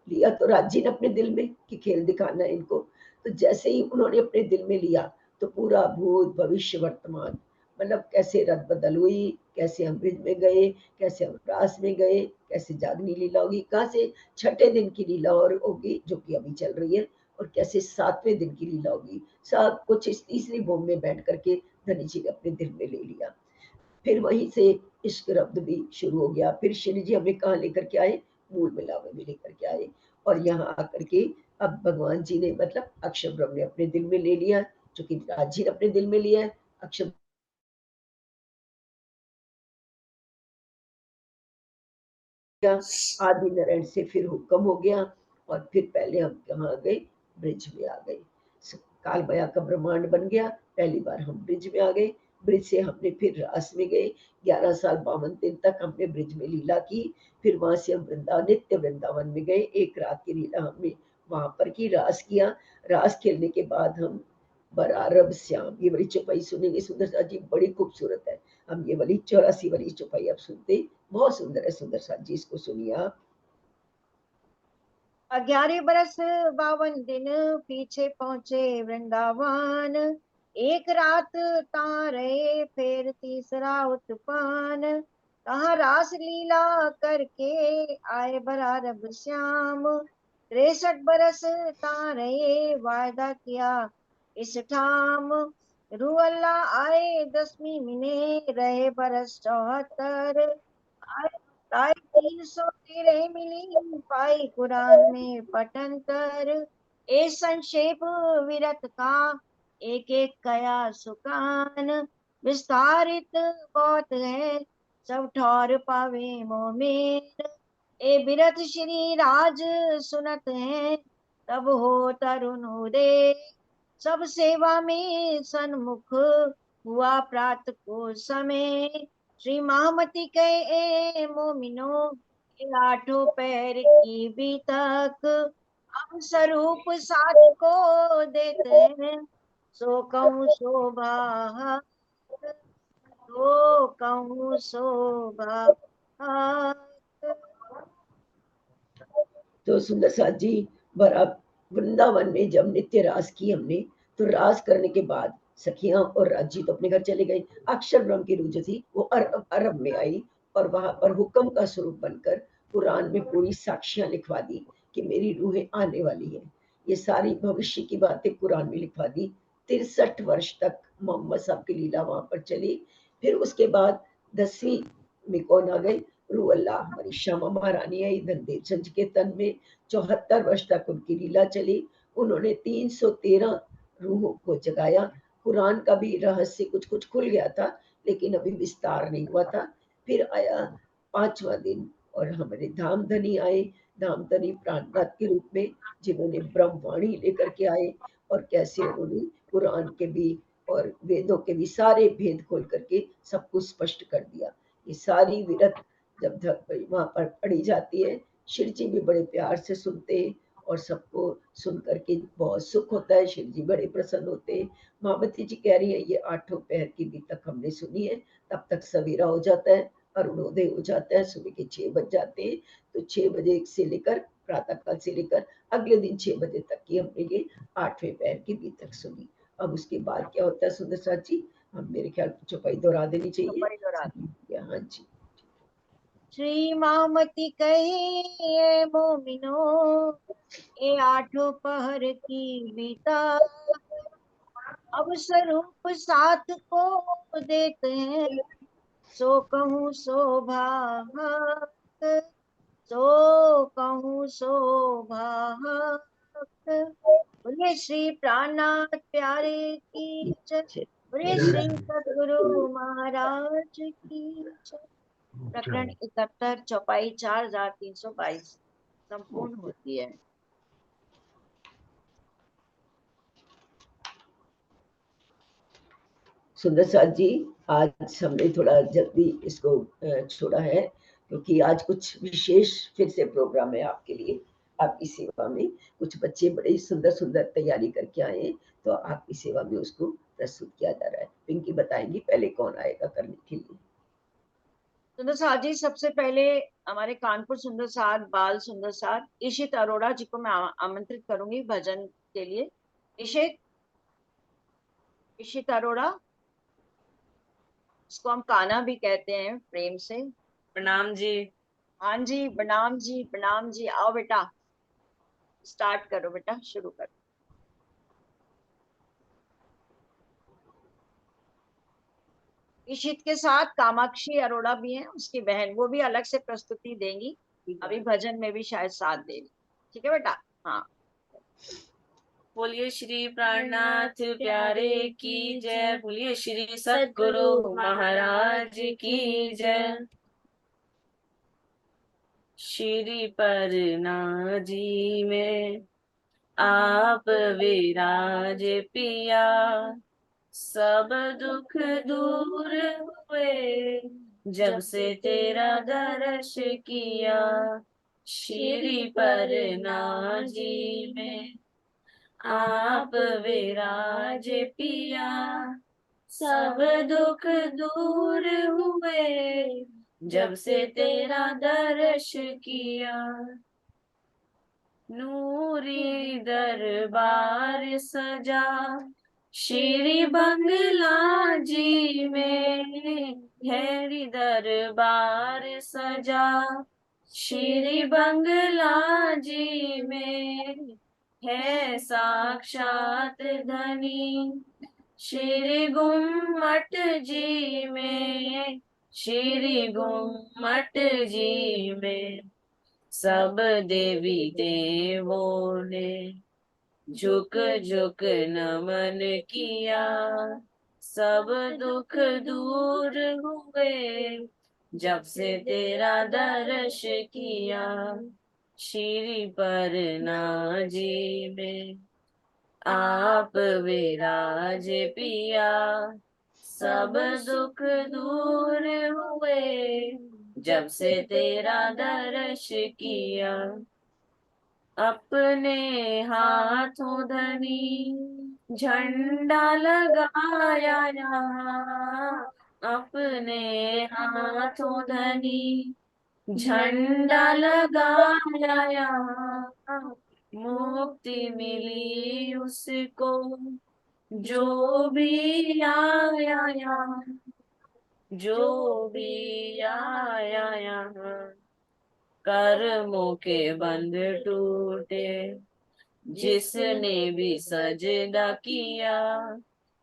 लिया तो राजी ने अपने दिल में कि खेल दिखाना है इनको। तो जैसे ही उन्होंने अपने दिल में लिया तो पूरा भूत भविष्य वर्तमान, मतलब कैसे रद बदल हुई, कैसे हम ब्रिज में गए, कैसे हम रास में गए, कैसे जागनी लीला होगी, कहाँ से छठे दिन की लीला और होगी जो कि अभी चल रही है, और कैसे सातवें दिन की लीला होगी। सब कुछ इस तीसरी भूमि में बैठ करके धनी जी ने अपने दिल में ले लिया। फिर वहीं से इश्क रब्द भी शुरू हो गया। फिर श्री जी हमें कहाँ लेकर के आए, मूल मिलावे में लेकर के आए, और यहाँ आकर के अब भगवान जी ने मतलब अक्षर ब्रह्म ने अपने दिल में ले लिया, जो कि राज जी ने अपने दिल में लिया है। अक्षर आदि नारायण से फिर हुक्म हो गया, और फिर पहले हम कहाँ आ गए, ब्रिज में आ गए। काल माया का ब्रह्मांड बन गया, पहली बार हम ब्रिज में आ गए। ब्रिज से हमने फिर रास में गए, 11 साल 52 दिन तक हमने ब्रिज में लीला की। फिर वहां से हम वृंदावन, नित्य वृंदावन में गए, एक रात की लीला हमने वहां पर की, रास किया। रास खेलने के बाद हम बरारब श्याम, ये वाली चौपाई सुनेंगे सुंदर साथ जी, बड़ी खूबसूरत है। हम ये वाली 84 वाली चौपाई अब सुनते, बहुत सुंदर है सुंदर साथ जी, इसको सुनिए आप। 11 बरस 52 दिन पीछे पहुंचे वृंदावन, एक रात तहाँ रहे फिर तीसरा उत्पान, तहाँ रास लीला करके आए बरारब श्याम, 63 बरस तहाँ रहे वायदा किया इस ठाम, रू अल्लाह आए 10वीं महीने रहे बरस 74, ताई 313 मिली पाई कुरान में पठन कर, ए संक्षेप विरत का एक एक कया सुकान, विस्तारित बहुत है सब ठौर पावे मोमेन, ए बिरत श्री राज सुनत है तब हो तरुण उदय, सब सेवा में सन्मुख हुआ प्रात को समय, श्री महामती कहे ए मोमिनो, ये आठों पैर की भी तक अब स्वरूप साथ को देते हैं, सो कहूँ शोभा, तो कहूँ शोभा। तो सुंदर साथ जी बड़ा वृंदावन में जब नित्य रास की हमने, तो रास करने के बाद सखियां और राजी तो अपने घर चले गए। अक्षर ब्रह्म की रूह जो थी वो अरब में आई और वहां पर हुक्म का स्वरूप बनकर कुरान में पूरी साक्षियां लिखवा दी कि मेरी रूहें आने वाली है। ये सारी भविष्य की बातें कुरान में लिखवा दी। 63 वर्ष तक मोहम्मद साहब की लीला वहां पर चली। फिर उसके बाद 10वीं में कौन आ गई? रूह अल्लाह हमारी श्यामा महारानी आई धनदेव के तन में। 74 वर्ष तक उनकी लीला चली। उन्होंने 313 रूहों को जगाया। कुरान का भी रहस्य कुछ कुछ खुल गया था, लेकिन अभी विस्तार नहीं हुआ था। फिर आया 5वां दिन और हमारे धामधनी आए। धामधनी प्राणनाथ के रूप में, जिन्होंने ब्रह्मवाणी लेकर के आए और कैसे उन्होंने कुरान के भी और वेदों के भी सारे भेद खोल करके सब कुछ स्पष्ट कर दिया। ये सारी विरत जब वहां पर पढ़ी जाती है, शिव जी भी बड़े प्यार से सुनते हैं और सबको सुन करके बहुत सुख होता है। शिव जी बड़े प्रसन्न होते हैं। महावती जी कह रही है ये 8 पहर की भी तक हमने सुनी है। तब तक सवेरा हो जाता है, अरुणोदय हो जाता है, सुबह के 6 बज जाते हैं। तो 6 बजे से लेकर प्रातः काल से लेकर अगले दिन 6 बजे तक की हमने ये 8वें पहर की भी तक सुनी। अब उसके बाद क्या होता है सुंदर साथ जी? हम मेरे ख्याल चौपाई दोहरा देनी चाहिए। हाँ जी। श्री मामती कही ये मोमिनो, ये 8 पहर की बीता, अब स्वरूप साथ को देते हैं, सो कहूँ शोभा, सो कहूँ शोभा। बोले श्री प्राणनाथ प्यारे की जय, बोले श्री सद्गुरु महाराज की जय। प्रकरण 71 चौपाई 4322 संपूर्ण होती है। सुंदर साथ जी आज हमने थोड़ा जल्दी इसको छोड़ा है, क्योंकि आज कुछ विशेष फिर से प्रोग्राम है आपके लिए। आपकी सेवा में कुछ बच्चे बड़े सुंदर सुंदर तैयारी करके आए हैं, तो आपकी सेवा में उसको प्रस्तुत किया जा रहा है। पिंकी बताएंगी पहले कौन आएगा करने के लिए। सुंदर सार जी सबसे पहले हमारे कानपुर सुंदर सार, बाल सुंदर सार इशित अरोड़ा जी को मैं आमंत्रित करूंगी भजन के लिए। इशित, इशित अरोड़ा, इसको हम कान्हा भी कहते हैं प्रेम से। प्रणाम जी। हाँ जी, प्रणाम जी, प्रणाम जी। आओ बेटा, स्टार्ट करो बेटा, शुरू करो। इशित के साथ कामाक्षी अरोड़ा भी हैं, उसकी बहन, वो भी अलग से प्रस्तुति देंगी। अभी भजन में भी शायद साथ देगी। ठीक है बेटा? हाँ। बोलिए श्री प्राणनाथ प्यारे की जय, बोलिए श्री सद्गुरु महाराज की जय। श्री परना जी में आप विराज पिया, सब दुख दूर हुए जब से तेरा दर्श किया। श्री परना जी में आप विराज पिया, सब दुख दूर हुए जब से तेरा दर्श किया। नूरी दरबार सजा श्री बंगला जी में, हैरी दरबार सजा श्री बंगला जी में, है साक्षात धनी श्री गुम्मट जी में, श्री गुम्मट जी में। सब देवी देवों ने झुक झुक नमन किया, सब दुख दूर हुए जब से तेरा दर्श किया। श्री परना जी में आप विराज पिया, सब दुख दूर हुए जब से तेरा दर्श किया। अपने हाथों धनी झंडा लगाया यहाँ, अपने हाथों धनी झंडा लगाया यहाँ, मुक्ति मिली उसको जो भी आया यहाँ, जो भी आया यहाँ। कर्मों के बंध टूटे जिसने भी सजदा किया,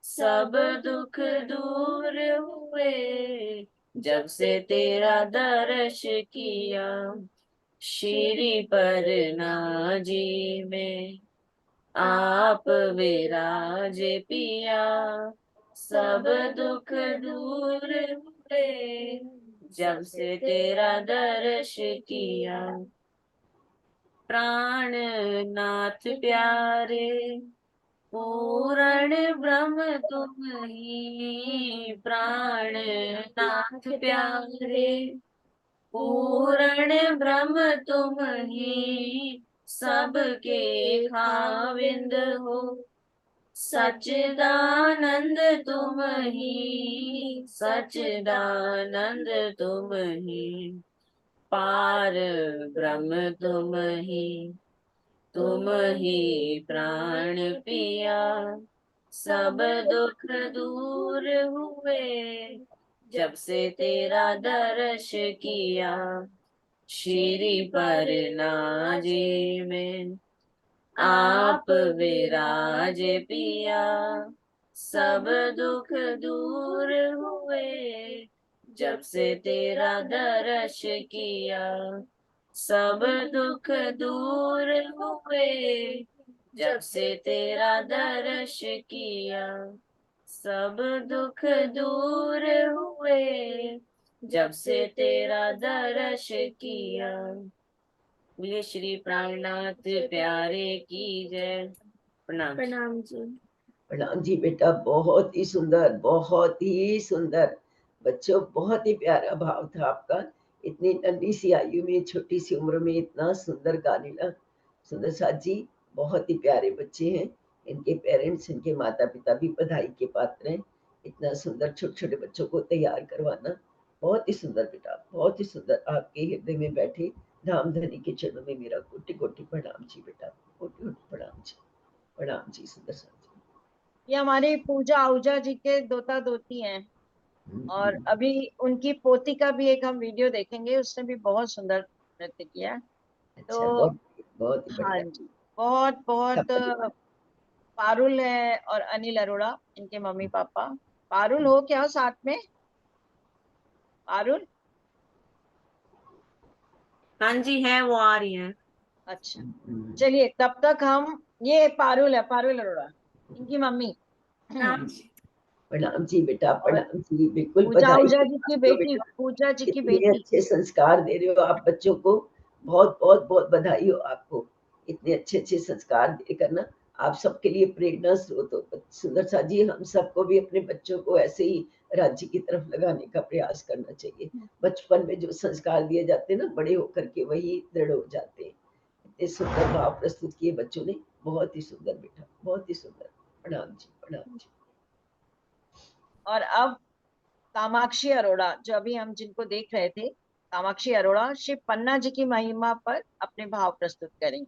सब दुख दूर हुए जब से तेरा दर्श किया। श्री परना जी में आप विराजे पिया, सब दुख दूर हुए जब से तेरा दर्श किया। प्राणनाथ प्यारे पूर्ण ब्रह्म तुम ही, प्राणनाथ प्यारे पूर्ण ब्रह्म तुम ही, सबके खाविंद हो सच्चिदानंद तुम ही, सच्चिदानंद तुम ही। पार ब्रह्म तुम ही प्राण पिया, सब दुख दूर हुए जब से तेरा दर्श किया। श्री परना जी में आप विराजे पिया, सब दुख दूर हुए जब से तेरा दर्श किया। सब दुख दूर हुए जब से तेरा दर्श किया, सब दुख दूर हुए जब से तेरा दर्श किया। बोलिए श्री प्राणनाथ प्यारे की जय। प्रणाम। प्रणाम जी। प्रणाम जी बेटा, बहुत ही सुंदर, बहुत ही सुंदर। बच्चों, बहुत ही प्यारा भाव था आपका। इतनी नन्ही सी आयु में, छोटी सी उम्र में इतना सुंदर गा लेना। सुंदर साथ जी बहुत ही प्यारे बच्चे हैं। इनके पेरेंट्स, इनके माता पिता भी बधाई के पात्र हैं। इतना सुंदर छोटे छोटे बच्चों को तैयार करवाना बहुत ही सुंदर बेटा, बहुत ही सुंदर। आपके हृदय में बैठे धामधनी के चरणों में मेरा कोटि कोटि प्रणाम जी बेटा, कोटि कोटि प्रणाम जी। प्रणाम जी सुंदर साथ जी। ये हमारी पूजा आहूजा जी के दोता दोती हैं, और अभी उनकी पोती का भी एक हम वीडियो देखेंगे, उसने भी बहुत सुंदर नृत्य किया है। अच्छा, तो बहुत ही हाँ बढ़िया। जी, बहुत बहुत सब बढ़िया। पारुल है और अनिल अरोड़ा इनके मम्मी पापा। पारुल हो क्या साथ में? पारुल, हाँ जी है, वो आ रही है। अच्छा। चलिए तब तक हम, ये पारुल है, पारुल अरोड़ा इनकी मम्मी। प्रणाम जी। प्रणाम जी बेटा, और प्रणाम जी, बिल्कुल पूजा बधाई आहूजा के जी की पात्र हो बेटी, बेटा। पूजा जी की इतने बेटी। अच्छे संस्कार दे रहे हो आप बच्चों को। बहुत बहुत बहुत बधाई हो आपको। इतने अच्छे अच्छे संस्कार देकर ना आप सबके लिए प्रेरणा स्रोत हो। सुंदर सा जी, हम सबको भी अपने बच्चों को ऐसे ही राज्य की तरफ लगाने का प्रयास करना चाहिए। बचपन में जो संस्कार दिए जाते हैं ना, बड़े होकर के वही दृढ़ हो जाते हैं। इतने सुंदर भाव प्रस्तुत किए बच्चों ने, बहुत ही सुंदर बेटा, बहुत ही सुंदर। प्रणाम जी, प्रणाम जी। और अब कामाक्षी अरोड़ा, जो अभी हम जिनको देख रहे थे, कामाक्षी अरोड़ा श्री पन्ना जी की महिमा पर अपने भाव प्रस्तुत करेंगे।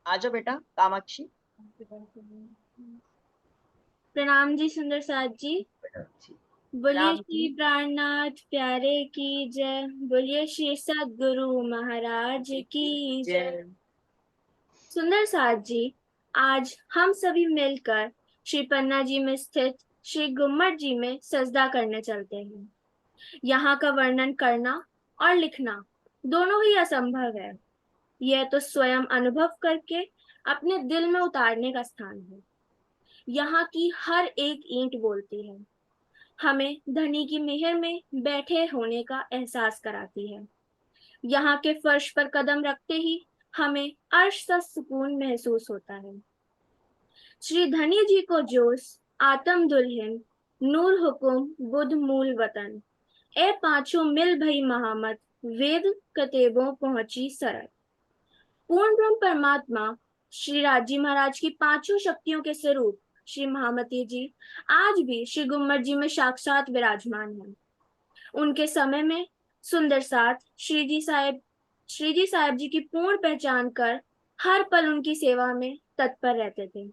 आ जाओ बेटा कामाक्षी। प्रणाम जी सुंदर साथ जी। प्रणाम जी। बोलिए राम श्री जी। प्राणनाथ प्यारे की जय। बोलिए श्री सद्गुरु महाराज की जय। सुंदर साथ जी, आज हम सभी मिलकर श्री पन्ना जी में स्थित श्री गुम्मट जी में सजदा करने चलते हैं। यहाँ का वर्णन करना और लिखना दोनों ही असंभव है। यह तो स्वयं अनुभव करके अपने दिल में उतारने का स्थान है। यहाँ की हर एक ईंट बोलती है, हमें धनी की मेहर में बैठे होने का एहसास कराती है। यहाँ के फर्श पर कदम रखते ही हमें अर्श सा सुकून महसूस होता है। श्री धनी जी को जोश आत्म दुल्हन नूर हुकुम बुध मूल वतन, ए पांचों मिल भई महामत वेद कतेबों पहुंची सरल। पूर्ण ब्रह्म परमात्मा श्री राजी महाराज की पांचों शक्तियों के स्वरूप श्री महामती जी आज भी श्री गुम्मट जी में साक्षात विराजमान हैं। उनके समय में सुंदर साथ श्री जी साहिब जी की पूर्ण पहचान कर हर पल उनकी सेवा में तत्पर रहते थे।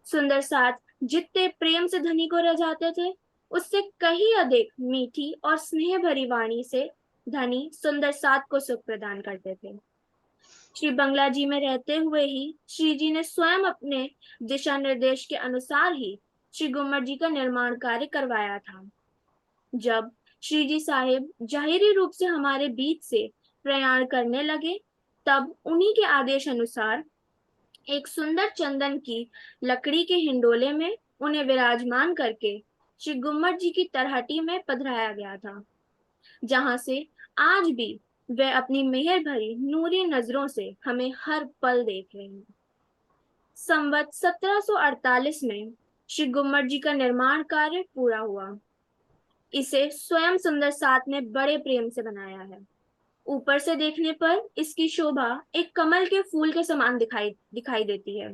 सुंदर साथ जितने प्रेम से धनी को रजाते थे, उससे कहीं अधिक मीठी और स्नेह भरी वाणी से धनी सुंदर साथ को सुख प्रदान करते थे। श्री बंगला जी में रहते हुए ही श्री जी ने स्वयं अपने दिशा निर्देश के अनुसार ही श्री गुम्मट जी का निर्माण कार्य करवाया था। जब श्री जी साहिब जाहिरी रूप से हमारे बीच से प्रयाण करने लगे, तब उन्हीं के आदेश अनुसार एक सुंदर चंदन की लकड़ी के हिंडोले में उन्हें विराजमान करके श्री गुम्मट जी की तरहटी में पधराया गया था, जहां से आज भी वे अपनी मेहर भरी नूरी नजरों से हमें हर पल देख रहे हैं। संवत 1748 में श्री गुम्मट जी का निर्माण कार्य पूरा हुआ। इसे स्वयं सुंदर साथ ने बड़े प्रेम से बनाया है। ऊपर से देखने पर इसकी शोभा एक कमल के फूल के समान दिखाई देती है,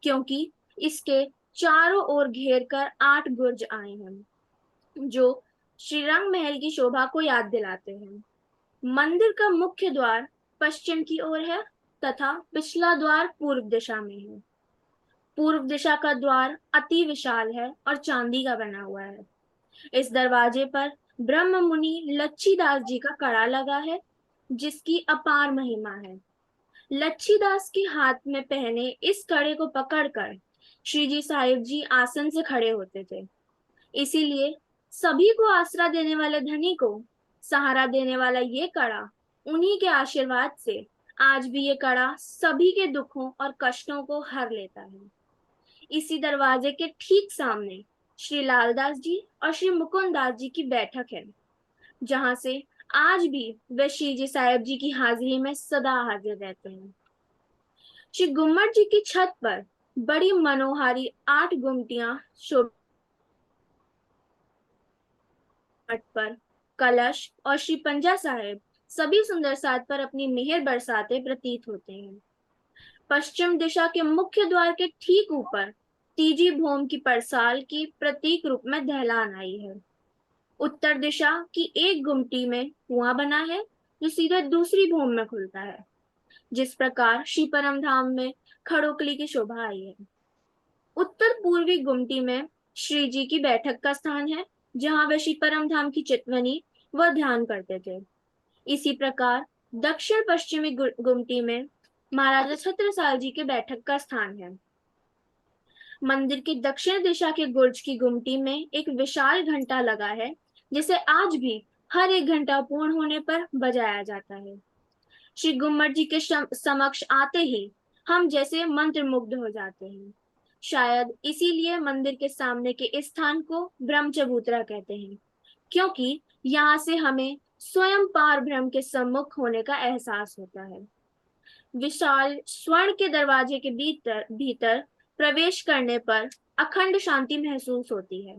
क्योंकि इसके चारों ओर घेर कर 8 गुर्ज आए हैं, जो श्रीरंग महल की शोभा को याद दिलाते हैं। मंदिर का मुख्य द्वार पश्चिम की ओर है तथा पिछला द्वार पूर्व दिशा में है। पूर्व दिशा का द्वार अति विशाल है और चांदी का बना हुआ है। इस दरवाजे पर ब्रह्म मुनि लच्छीदास जी का कड़ा लगा है, जिसकी अपार महिमा है। लच्छीदास के हाथ में पहने इस कड़े को पकड़कर श्री जी साहिब जी आसन से खड़े होते थे। इसीलिए सभी को आसरा देने वाले धनी को सहारा देने वाला ये कड़ा, उन्हीं के आशीर्वाद से आज भी ये कड़ा सभी के दुखों और कष्टों को हर लेता है। इसी दरवाजे के ठीक सामने श्री लालदास जी और श्री मुकुंद दास जी की बैठक है, जहां से आज भी वे श्री जी साहिब जी की हाजिरी में सदा हाजिर रहते हैं। श्री गुम्मट जी की छत पर बड़ी मनोहारी 8 गुमटियां शोभित पर कलश और श्री पंजा साहिब सभी सुंदर साथ पर अपनी मेहर बरसाते प्रतीत होते हैं। पश्चिम दिशा के मुख्य द्वार के ठीक ऊपर तीजी भौम की परसाल की प्रतीक रूप में दहलान आई है। उत्तर दिशा की एक गुमटी में कुआं बना है, जो सीधे दूसरी भौम में खुलता है। जिस प्रकार श्री परम धाम में खड़ोकली की शोभा आई है। उत्तर पूर्वी गुमटी में श्री जी की बैठक का स्थान है, जहां वे श्री परम धाम की चितवनी व ध्यान करते थे। इसी प्रकार दक्षिण पश्चिमी गुमटी में महाराजा छत्रसाल जी के बैठक का स्थान है। मंदिर की दक्षिण दिशा के गुर्ज की गुमटी में एक विशाल घंटा लगा है, जिसे आज भी हर एक घंटा पूर्ण होने पर बजाया जाता है। श्री गुम्मट जी के समक्ष आते ही हम जैसे मंत्रमुग्ध हो जाते हैं। शायद इसीलिए मंदिर के सामने के इस स्थान को ब्रह्म चबूतरा कहते हैं, क्योंकि यहाँ से हमें स्वयं पार ब्रह्म के सम्मुख होने का एहसास होता है। विशाल स्वर्ण के दरवाजे के भीतर प्रवेश करने पर अखंड शांति महसूस होती है।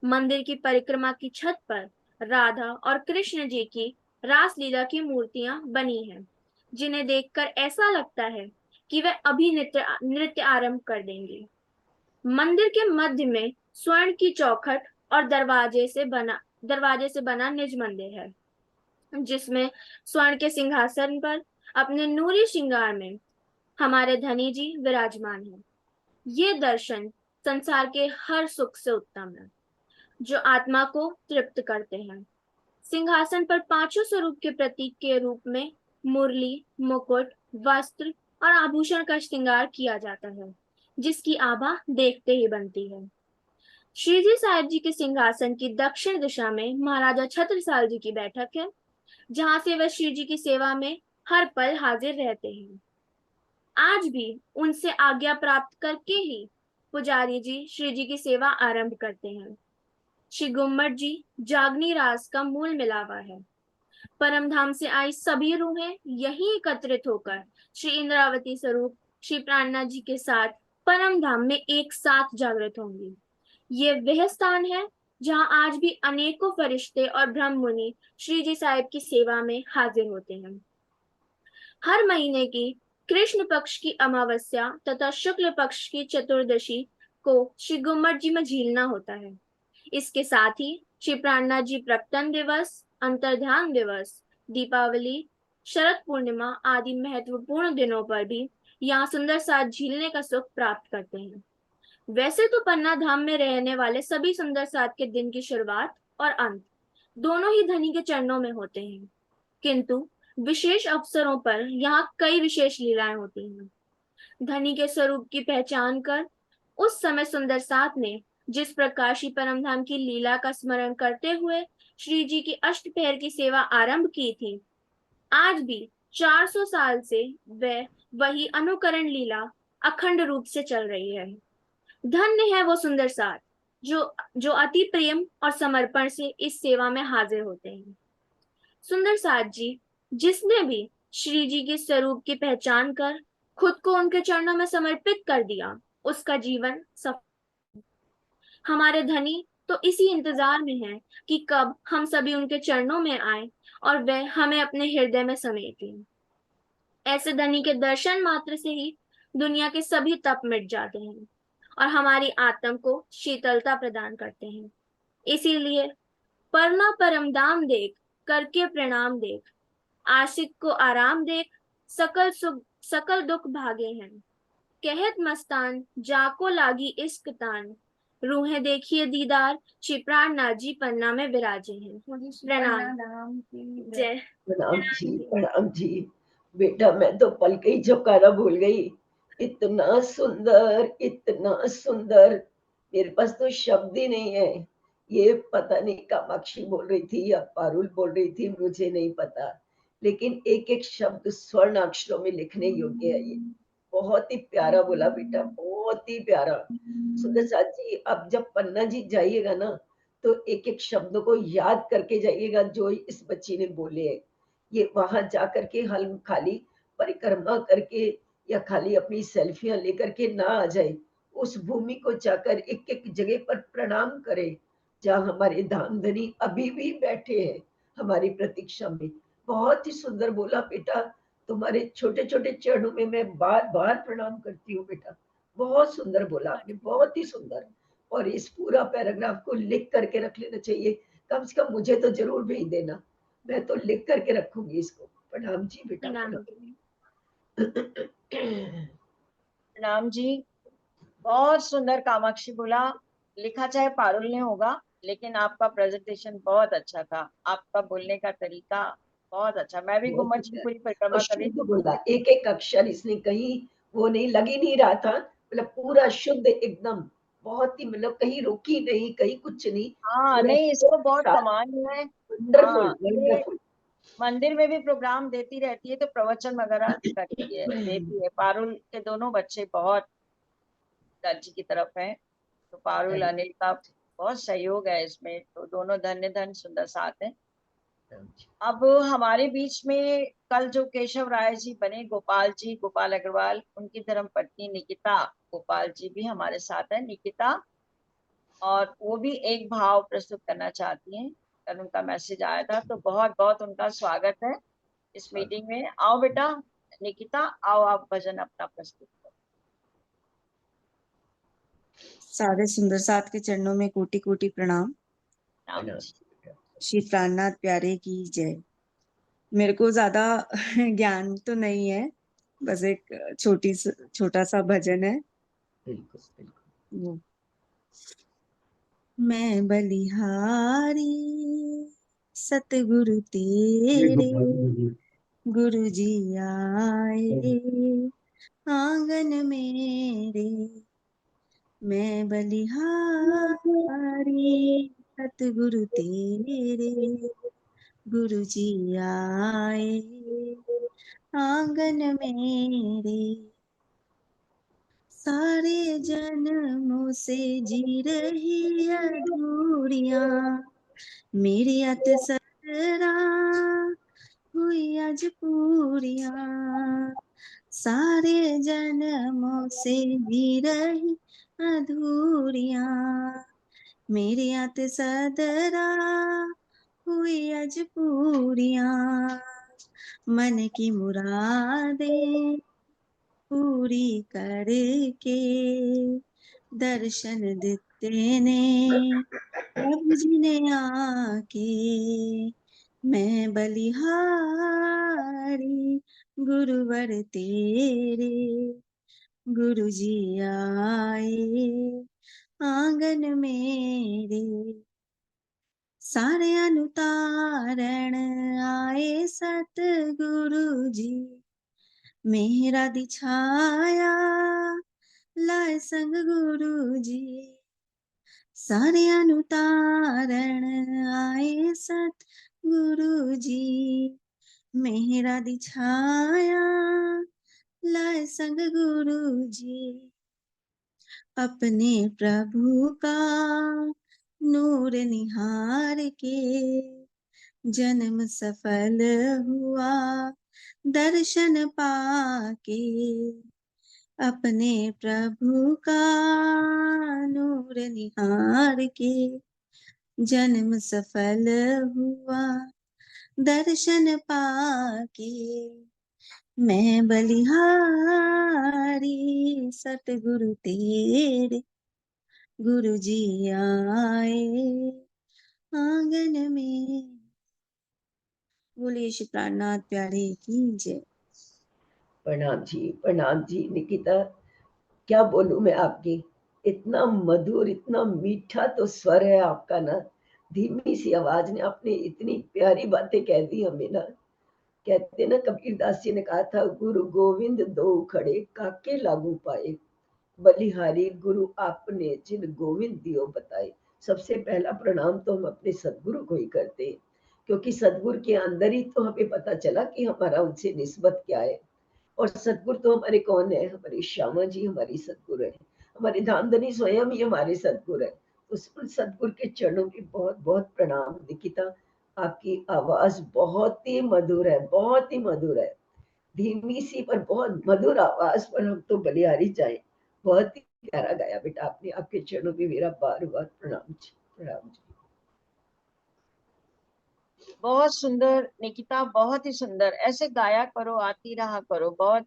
मंदिर की परिक्रमा की छत पर राधा और कृष्ण जी की रासलीला की मूर्तियां बनी हैं, जिन्हें देखकर ऐसा लगता है कि वे अभी नृत्य आरंभ कर देंगे। मंदिर के मध्य में स्वर्ण की चौखट और दरवाजे से बना निज मंदिर है, जिसमें स्वर्ण के सिंहासन पर अपने नूरी श्रृंगार में हमारे धनी जी विराजमान हैं। ये दर्शन संसार के हर सुख से उत्तम है, जो आत्मा को तृप्त करते हैं। सिंहासन पर 5 स्वरूप के प्रतीक के रूप में मुरली, मुकुट, वस्त्र और आभूषण का श्रृंगार किया जाता है, जिसकी आभा देखते ही बनती है। श्री जी साहिब जी के सिंहासन की दक्षिण दिशा में महाराजा छत्रसाल जी की बैठक है, जहां से वह श्री जी की सेवा में हर पल हाजिर रहते हैं। आज भी उनसे आज्ञा प्राप्त करके ही पुजारी जी श्री जी की सेवा आरंभ करते हैं। श्री गुम्मट जी जागनी रास का मूल मिलावा है। परम धाम से आई सभी रूहें यहीं एकत्रित होकर श्री इंद्रावती स्वरूप श्री प्राणनाथ जी के साथ परम धाम में एक साथ जागृत होंगी। ये वह स्थान है जहां आज भी अनेकों फरिश्ते और ब्रह्म मुनि श्री जी साहिब की सेवा में हाजिर होते हैं। हर महीने की कृष्ण पक्ष की अमावस्या तथा शुक्ल पक्ष की चतुर्दशी को श्री गुम्मट जी में झीलना होता है। इसके साथ ही श्री प्राणनाथ जी प्रकटन दिवस, अंतर्ध्यान दिवस, दीपावली, शरद पूर्णिमा आदि महत्वपूर्ण दिनों पर भी यहाँ सुंदर साथ झीलने का सुख प्राप्त करते हैं। वैसे तो पन्ना धाम में रहने वाले सभी सुंदर साथ के दिन की शुरुआत और अंत दोनों ही धनी के चरणों में होते हैं, किंतु विशेष अवसरों पर यहाँ कई विशेष लीलाएं होती हैं। धनी के स्वरूप की पहचान कर उस समय सुंदर साथ ने जिस प्रकार श्री परमधाम की लीला का स्मरण करते हुए श्री जी की अष्टपहर की सेवा आरंभ की थी, आज भी 400 साल से वह वही अनुकरण लीला अखंड रूप से चल रही है। धन्य है वो सुंदर साथ जो अति प्रेम और समर्पण से इस सेवा में हाजिर होते हैं। सुंदर साथ जी जिसने भी श्री जी के स्वरूप की पहचान कर खुद को उनके चरणों में समर्पित कर दिया, उसका जीवन सफल। हमारे धनी तो इसी इंतजार में हैं कि कब हम सभी उनके चरणों में आए और वह हमें अपने हृदय में समेटें। ऐसे धनी के दर्शन मात्र से ही दुनिया के सभी तप मिट जाते हैं और हमारी आत्मा को शीतलता प्रदान करते हैं। इसीलिए परना परम दाम देख, करके प्रणाम देख, आशिक को आराम देख, सकल सुख सकल दुख भागे हैं। कहत मस्तान जाको लागी इश्क तान, रूहें देखिए दीदार, श्री प्राणनाथ जी पन्ना में विराजे हैं। प्रणाम। जय। प्रणाम जी, प्रणाम जी। बेटा मैं तो पल के ही झपकारा भूल गई। इतना सुंदर, इतना सुंदर, मेरे पास तो शब्द ही नहीं है। ये पता नहीं कामाक्षी बोल रही थी या पारुल बोल रही थी, मुझे नहीं पता, लेकिन एक एक शब्द स्वर्ण अक्षरों में लिखने योग्य है। ये बहुत ही प्यारा बोला बेटा, बहुत ही प्यारा। सुंदर साथ जी, अब जब पन्ना जी जाइएगा ना, तो एक एक शब्दों को याद करके जाइएगा जो इस बच्ची ने बोले हैं। ये वहां जा करके हल खाली परिक्रमा करके या खाली अपनी सेल्फियां लेकर के ना आ जाए। उस भूमि को जाकर एक एक जगह पर प्रणाम करे जहाँ हमारे धाम धनी अभी भी बैठे हैं हमारी प्रतीक्षा में। बहुत ही सुंदर बोला बेटा, तुम्हारे छोटे छोटे चरणों में मैं बार बार प्रणाम करती हूँ बेटा। बहुत सुंदर बोला आपने, बहुत ही सुंदर। और इस पूरा पैराग्राफ को लिख करके रख लेना चाहिए, कम से कम मुझे तो जरूर भेज देना, मैं तो लिख करके रखूंगी इसको। प्रणाम जी बेटा, प्रणाम। प्रणाम जी। बहुत सुंदर कामाक्षी बोला, लिखा चाहे पारुल ने होगा, लेकिन आपका प्रेजेंटेशन बहुत अच्छा था, आपका बोलने का तरीका बहुत अच्छा। मैं भी बहुत गुम्मट जी की सुंदर पूरी और परिक्रमा कर रही शुद्ध थी। बोला, एक एक अक्षर इसने कहीं वो नहीं लग ही नहीं रहा था, मतलब पूरा शुद्ध एकदम। बहुत ही मतलब कहीं रुकी नहीं, कहीं कुछ नहीं, हाँ पूरा नहीं, इसको के बहुत साथ। कमाल है। वंडरफुल, हाँ ये वंडरफुल। मंदिर में भी प्रोग्राम देती रहती है, तो प्रवचन वगैरह करती है, देती है। पारुल के दोनों बच्चे बहुत दादी की तरफ हैं, तो पारुल अनिल का बहुत सहयोग है इसमें, तो दोनों धन्य धन्य सुंदर साथ हैं। अब हमारे बीच में कल जो केशव राय जी बने, गोपाल जी, गोपाल अग्रवाल, उनकी धर्म पत्नी निकिता गोपाल जी भी हमारे साथ है। निकिता, और वो भी एक भाव प्रस्तुत करना चाहती हैं। कल उनका मैसेज आया था, तो बहुत बहुत उनका स्वागत है इस मीटिंग में। आओ बेटा निकिता, आओ आप भजन अपना प्रस्तुत करो। सारे सुंदर साथ के चरणों में कोटि कोटि प्रणाम। राम जी। श्री प्राणनाथ प्यारे की जय। मेरे को ज्यादा ज्ञान तो नहीं है, बस एक छोटा सा भजन है। बिल्कुल बिल्कुल। मैं बलिहारी सतगुरु तेरे, गुरु जी आए आंगन मेरे। मैं बलिहारी सतगुरु तेरे, गुरु जी आए आंगन मेरे। सारे जन्मों से जी रही अधूरियां, मेरी अत सदरा हुई आज पूरियां। सारे जन्मों से जी रही अधूरियां, मेरी अत सदरा हुई आज पूरियां। मन की मुरादें पूरी करके दर्शन देते ने प्रभु जी ने आके। मैं बलिहारी गुरुवर तेरे, गुरु जी आए आंगन मेरे। सारे अनुतारण आए सतगुरु जी, मेरा दिछाया लाए संग गुरु जी। सारे अनुतारण आए सतगुरु जी, मेरा दिछाया लाए संग गुरु जी। अपने प्रभु का नूर निहार के जन्म सफल हुआ दर्शन पाके। अपने प्रभु का नूर निहार के जन्म सफल हुआ दर्शन पाके। मैं बलिहारी सतगुरु तेरे, गुरु जी आए आंगन में। बोलिए श्री प्राणनाथ प्यारे की जय। प्रणाम जी निकिता, क्या बोलूं मैं आपकी, इतना मधुर इतना मीठा तो स्वर है आपका ना, धीमी सी आवाज ने आपने इतनी प्यारी बातें कह दी हमें ना। कहते ना कबीरदास जी ने कहा था, गुरु गोविंद दो खड़े काके लागू पाए, बलिहारी गुरु आपने जिन गोविंद दियो बताए। सबसे पहला प्रणाम तो हम अपने सदगुरु को ही करते हैं, क्योंकि सदगुरु के अंदर ही तो हमें पता चला कि हमारा उनसे निस्बत क्या है। और सदगुरु तो हमारे कौन है? हमारे श्यामा जी हमारी सदगुरु है, हमारे धामधनी स्वयं ही हमारे सदगुरु है। उस सदगुरु के चरणों में बहुत बहुत प्रणाम। निकिता, आपकी आवाज बहुत ही मधुर है, बहुत ही मधुर है, धीमी सी पर बहुत मधुर आवाज पर हम तो बलिहारी जाए। बहुत ही प्यारा गाया बेटा आपने, आपके चरणों में मेरा बार बार प्रणाम जी, प्रणाम जी। बहुत सुंदर निकिता, बहुत ही सुंदर। ऐसे गाया करो, आती रहा करो। बहुत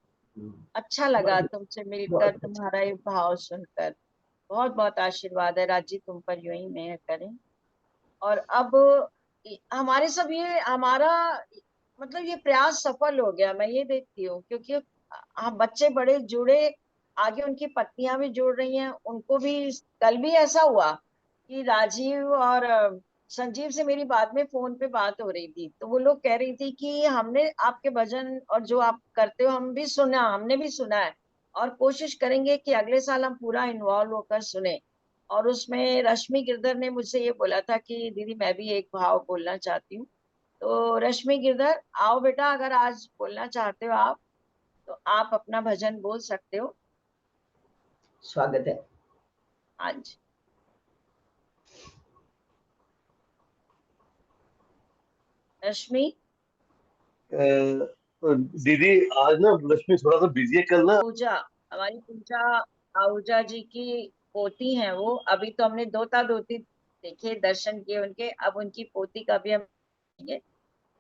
अच्छा लगा तुमसे मिलकर, तुम्हारा ये भाव सुनकर। बहुत बहुत आशीर्वाद है राजी तुम पर, यूं ही मेहर करें। और अब हमारे सब ये हमारा मतलब ये प्रयास सफल हो गया, मैं ये देखती हूँ, क्योंकि हम बच्चे बड़े जुड़े, आगे उनकी पत्नियां भी जुड़ रही हैं, उनको भी। कल भी ऐसा हुआ कि राजीव और संजीव से मेरी बाद में फोन पे बात हो रही थी, तो वो लोग कह रही थी कि हमने आपके भजन और जो आप करते हो हम भी सुना, हमने भी सुना है, और कोशिश करेंगे कि अगले साल हम पूरा इन्वॉल्व होकर सुने। और उसमें रश्मि गिरधर ने मुझसे ये बोला था कि दीदी मैं भी एक भाव बोलना चाहती हूँ। तो रश्मि गिरधर, आओ बेटा, अगर आज बोलना चाहते हो आप, तो आप अपना भजन बोल सकते हो। स्वागत है। आज रश्मि। दीदी आज ना लक्ष्मी थोड़ा सा बिजी है कल ना। पूजा, हमारी पूजा आहूजा जी की पोती हैं वो। अभी तो हमने दोता दोती देखे, दर्शन किए उनके, अब उनकी पोती का भी हम देखेंगे,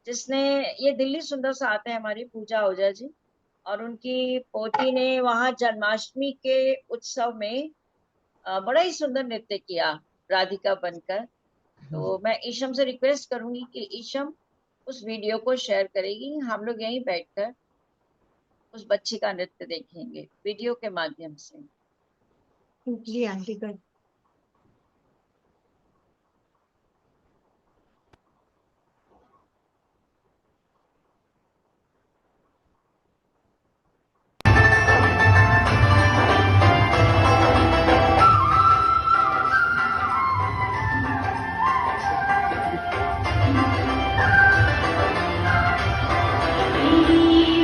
जिसने ये दिल्ली सुंदर से आते हैं हमारी पूजा आहूजा जी। और उनकी पोती ने वहां जन्माष्टमी के उत्सव में बड़ा ही सुंदर नृत्य किया, राधिका बनकर। तो मैं ईशम से रिक्वेस्ट करूंगी कि ईशम उस वीडियो को शेयर करेगी, हम लोग यहीं बैठकर उस बच्ची का नृत्य देखेंगे वीडियो के माध्यम से। जी आंटी कर।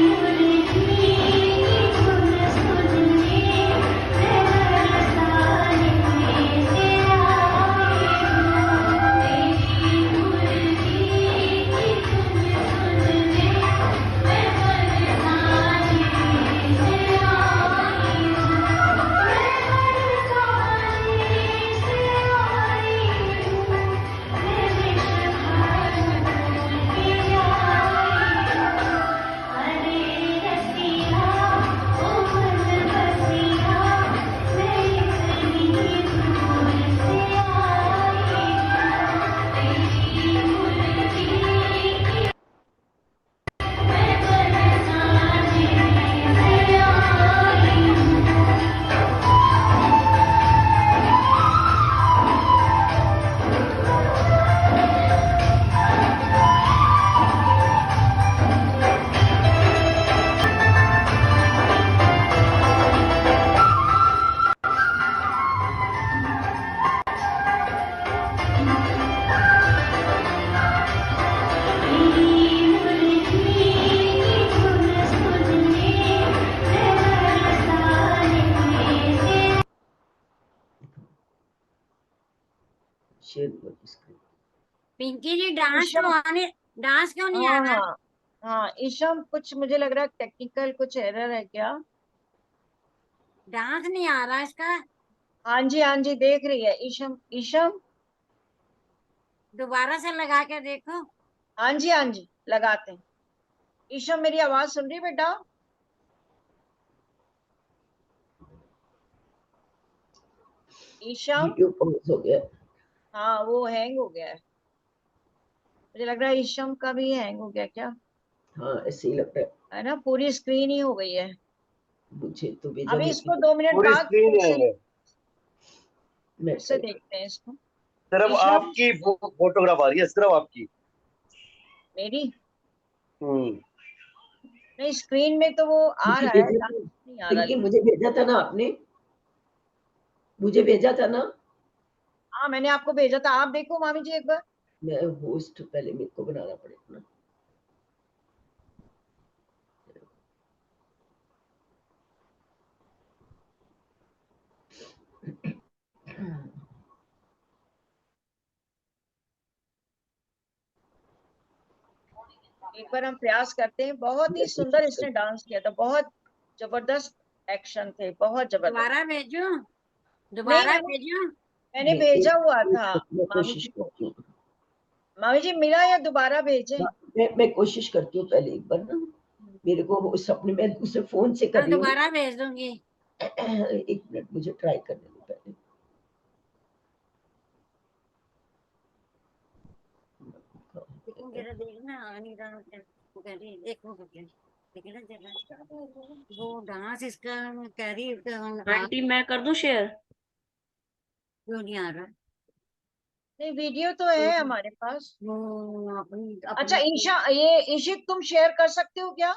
मुरली धुन सुनने शेयर हुआ स्क्रीन। पिंकी जी डांस ईशम, तो आने, डांस क्यों नहीं आ हाँ रहा? हाँ हाँ ईशम, कुछ मुझे लग रहा है टेक्निकल कुछ एरर है क्या? डांस नहीं आ रहा इसका। हाँ जी देख रही है ईशम। ईशम, दोबारा से लगा के देखो। हाँ जी लगाते हैं। ईशम मेरी आवाज सुन रही है बेटा? ईशम, वीडियो पॉज हो गया। हाँ वो हैंग हो गया है, मुझे लग रहा है ईशम का भी हैंग हो गया क्या, हाँ ऐसे ही लग रहा है ना? पूरी स्क्रीन ही हो गई है। है मुझे तो भेजा अभी मैं इसको 2 मिनट पूरी बाद स्क्रीन है। मैं फिर से ट्राई देखते हैं इसको। सिर्फ ईशम, आपकी फोटोग्राफ आ रही है, सिर्फ आपकी। मेरी हम्म। नहीं, स्क्रीन में तो वो आ मुझे रहा है, भेजा डांस था नहीं आ रहा। पिंकी, मुझे भेजा था ना आपने, मुझे भेजा था ना। हाँ मैंने आपको भेजा था, आप देखो मामी जी एक बार। मैं होस्ट, पहले मेरे को बनाना पड़ेगा ना। एक बार हम प्रयास करते हैं। बहुत ही मैं सुंदर कोशिश इसने कर, डांस किया था, बहुत जबरदस्त एक्शन थे, बहुत जबरदस्त। दोबारा भेजो, नहीं, दोबारा भेजो। मैंने मैं भेजा एक हुआ था मैं मामी कोशिश जी को। करती हूँ। मामी जी मिला या दोबारा भेजें? मैं कोशिश करती हूँ पहले एक बार ना, मेरे को उस अपने, मैं दूसरे फोन से कर हाँ रही हूँ दोबारा भेज दूंगी। ना। एक मिनट मुझे ट्राई करने दो पहले। लेकिन जरा देखना अनीता को कह रही देखो करके, लेकिन जरा वो डांस इसका कह रही है कि आंटी मैं कर दूं शेयर? क्यों नहीं आ रहा। नहीं, वीडियो तो है हमारे पास। वो अपनी अच्छा अपनी ईशा, ये ईशित तुम शेयर कर सकते हो क्या?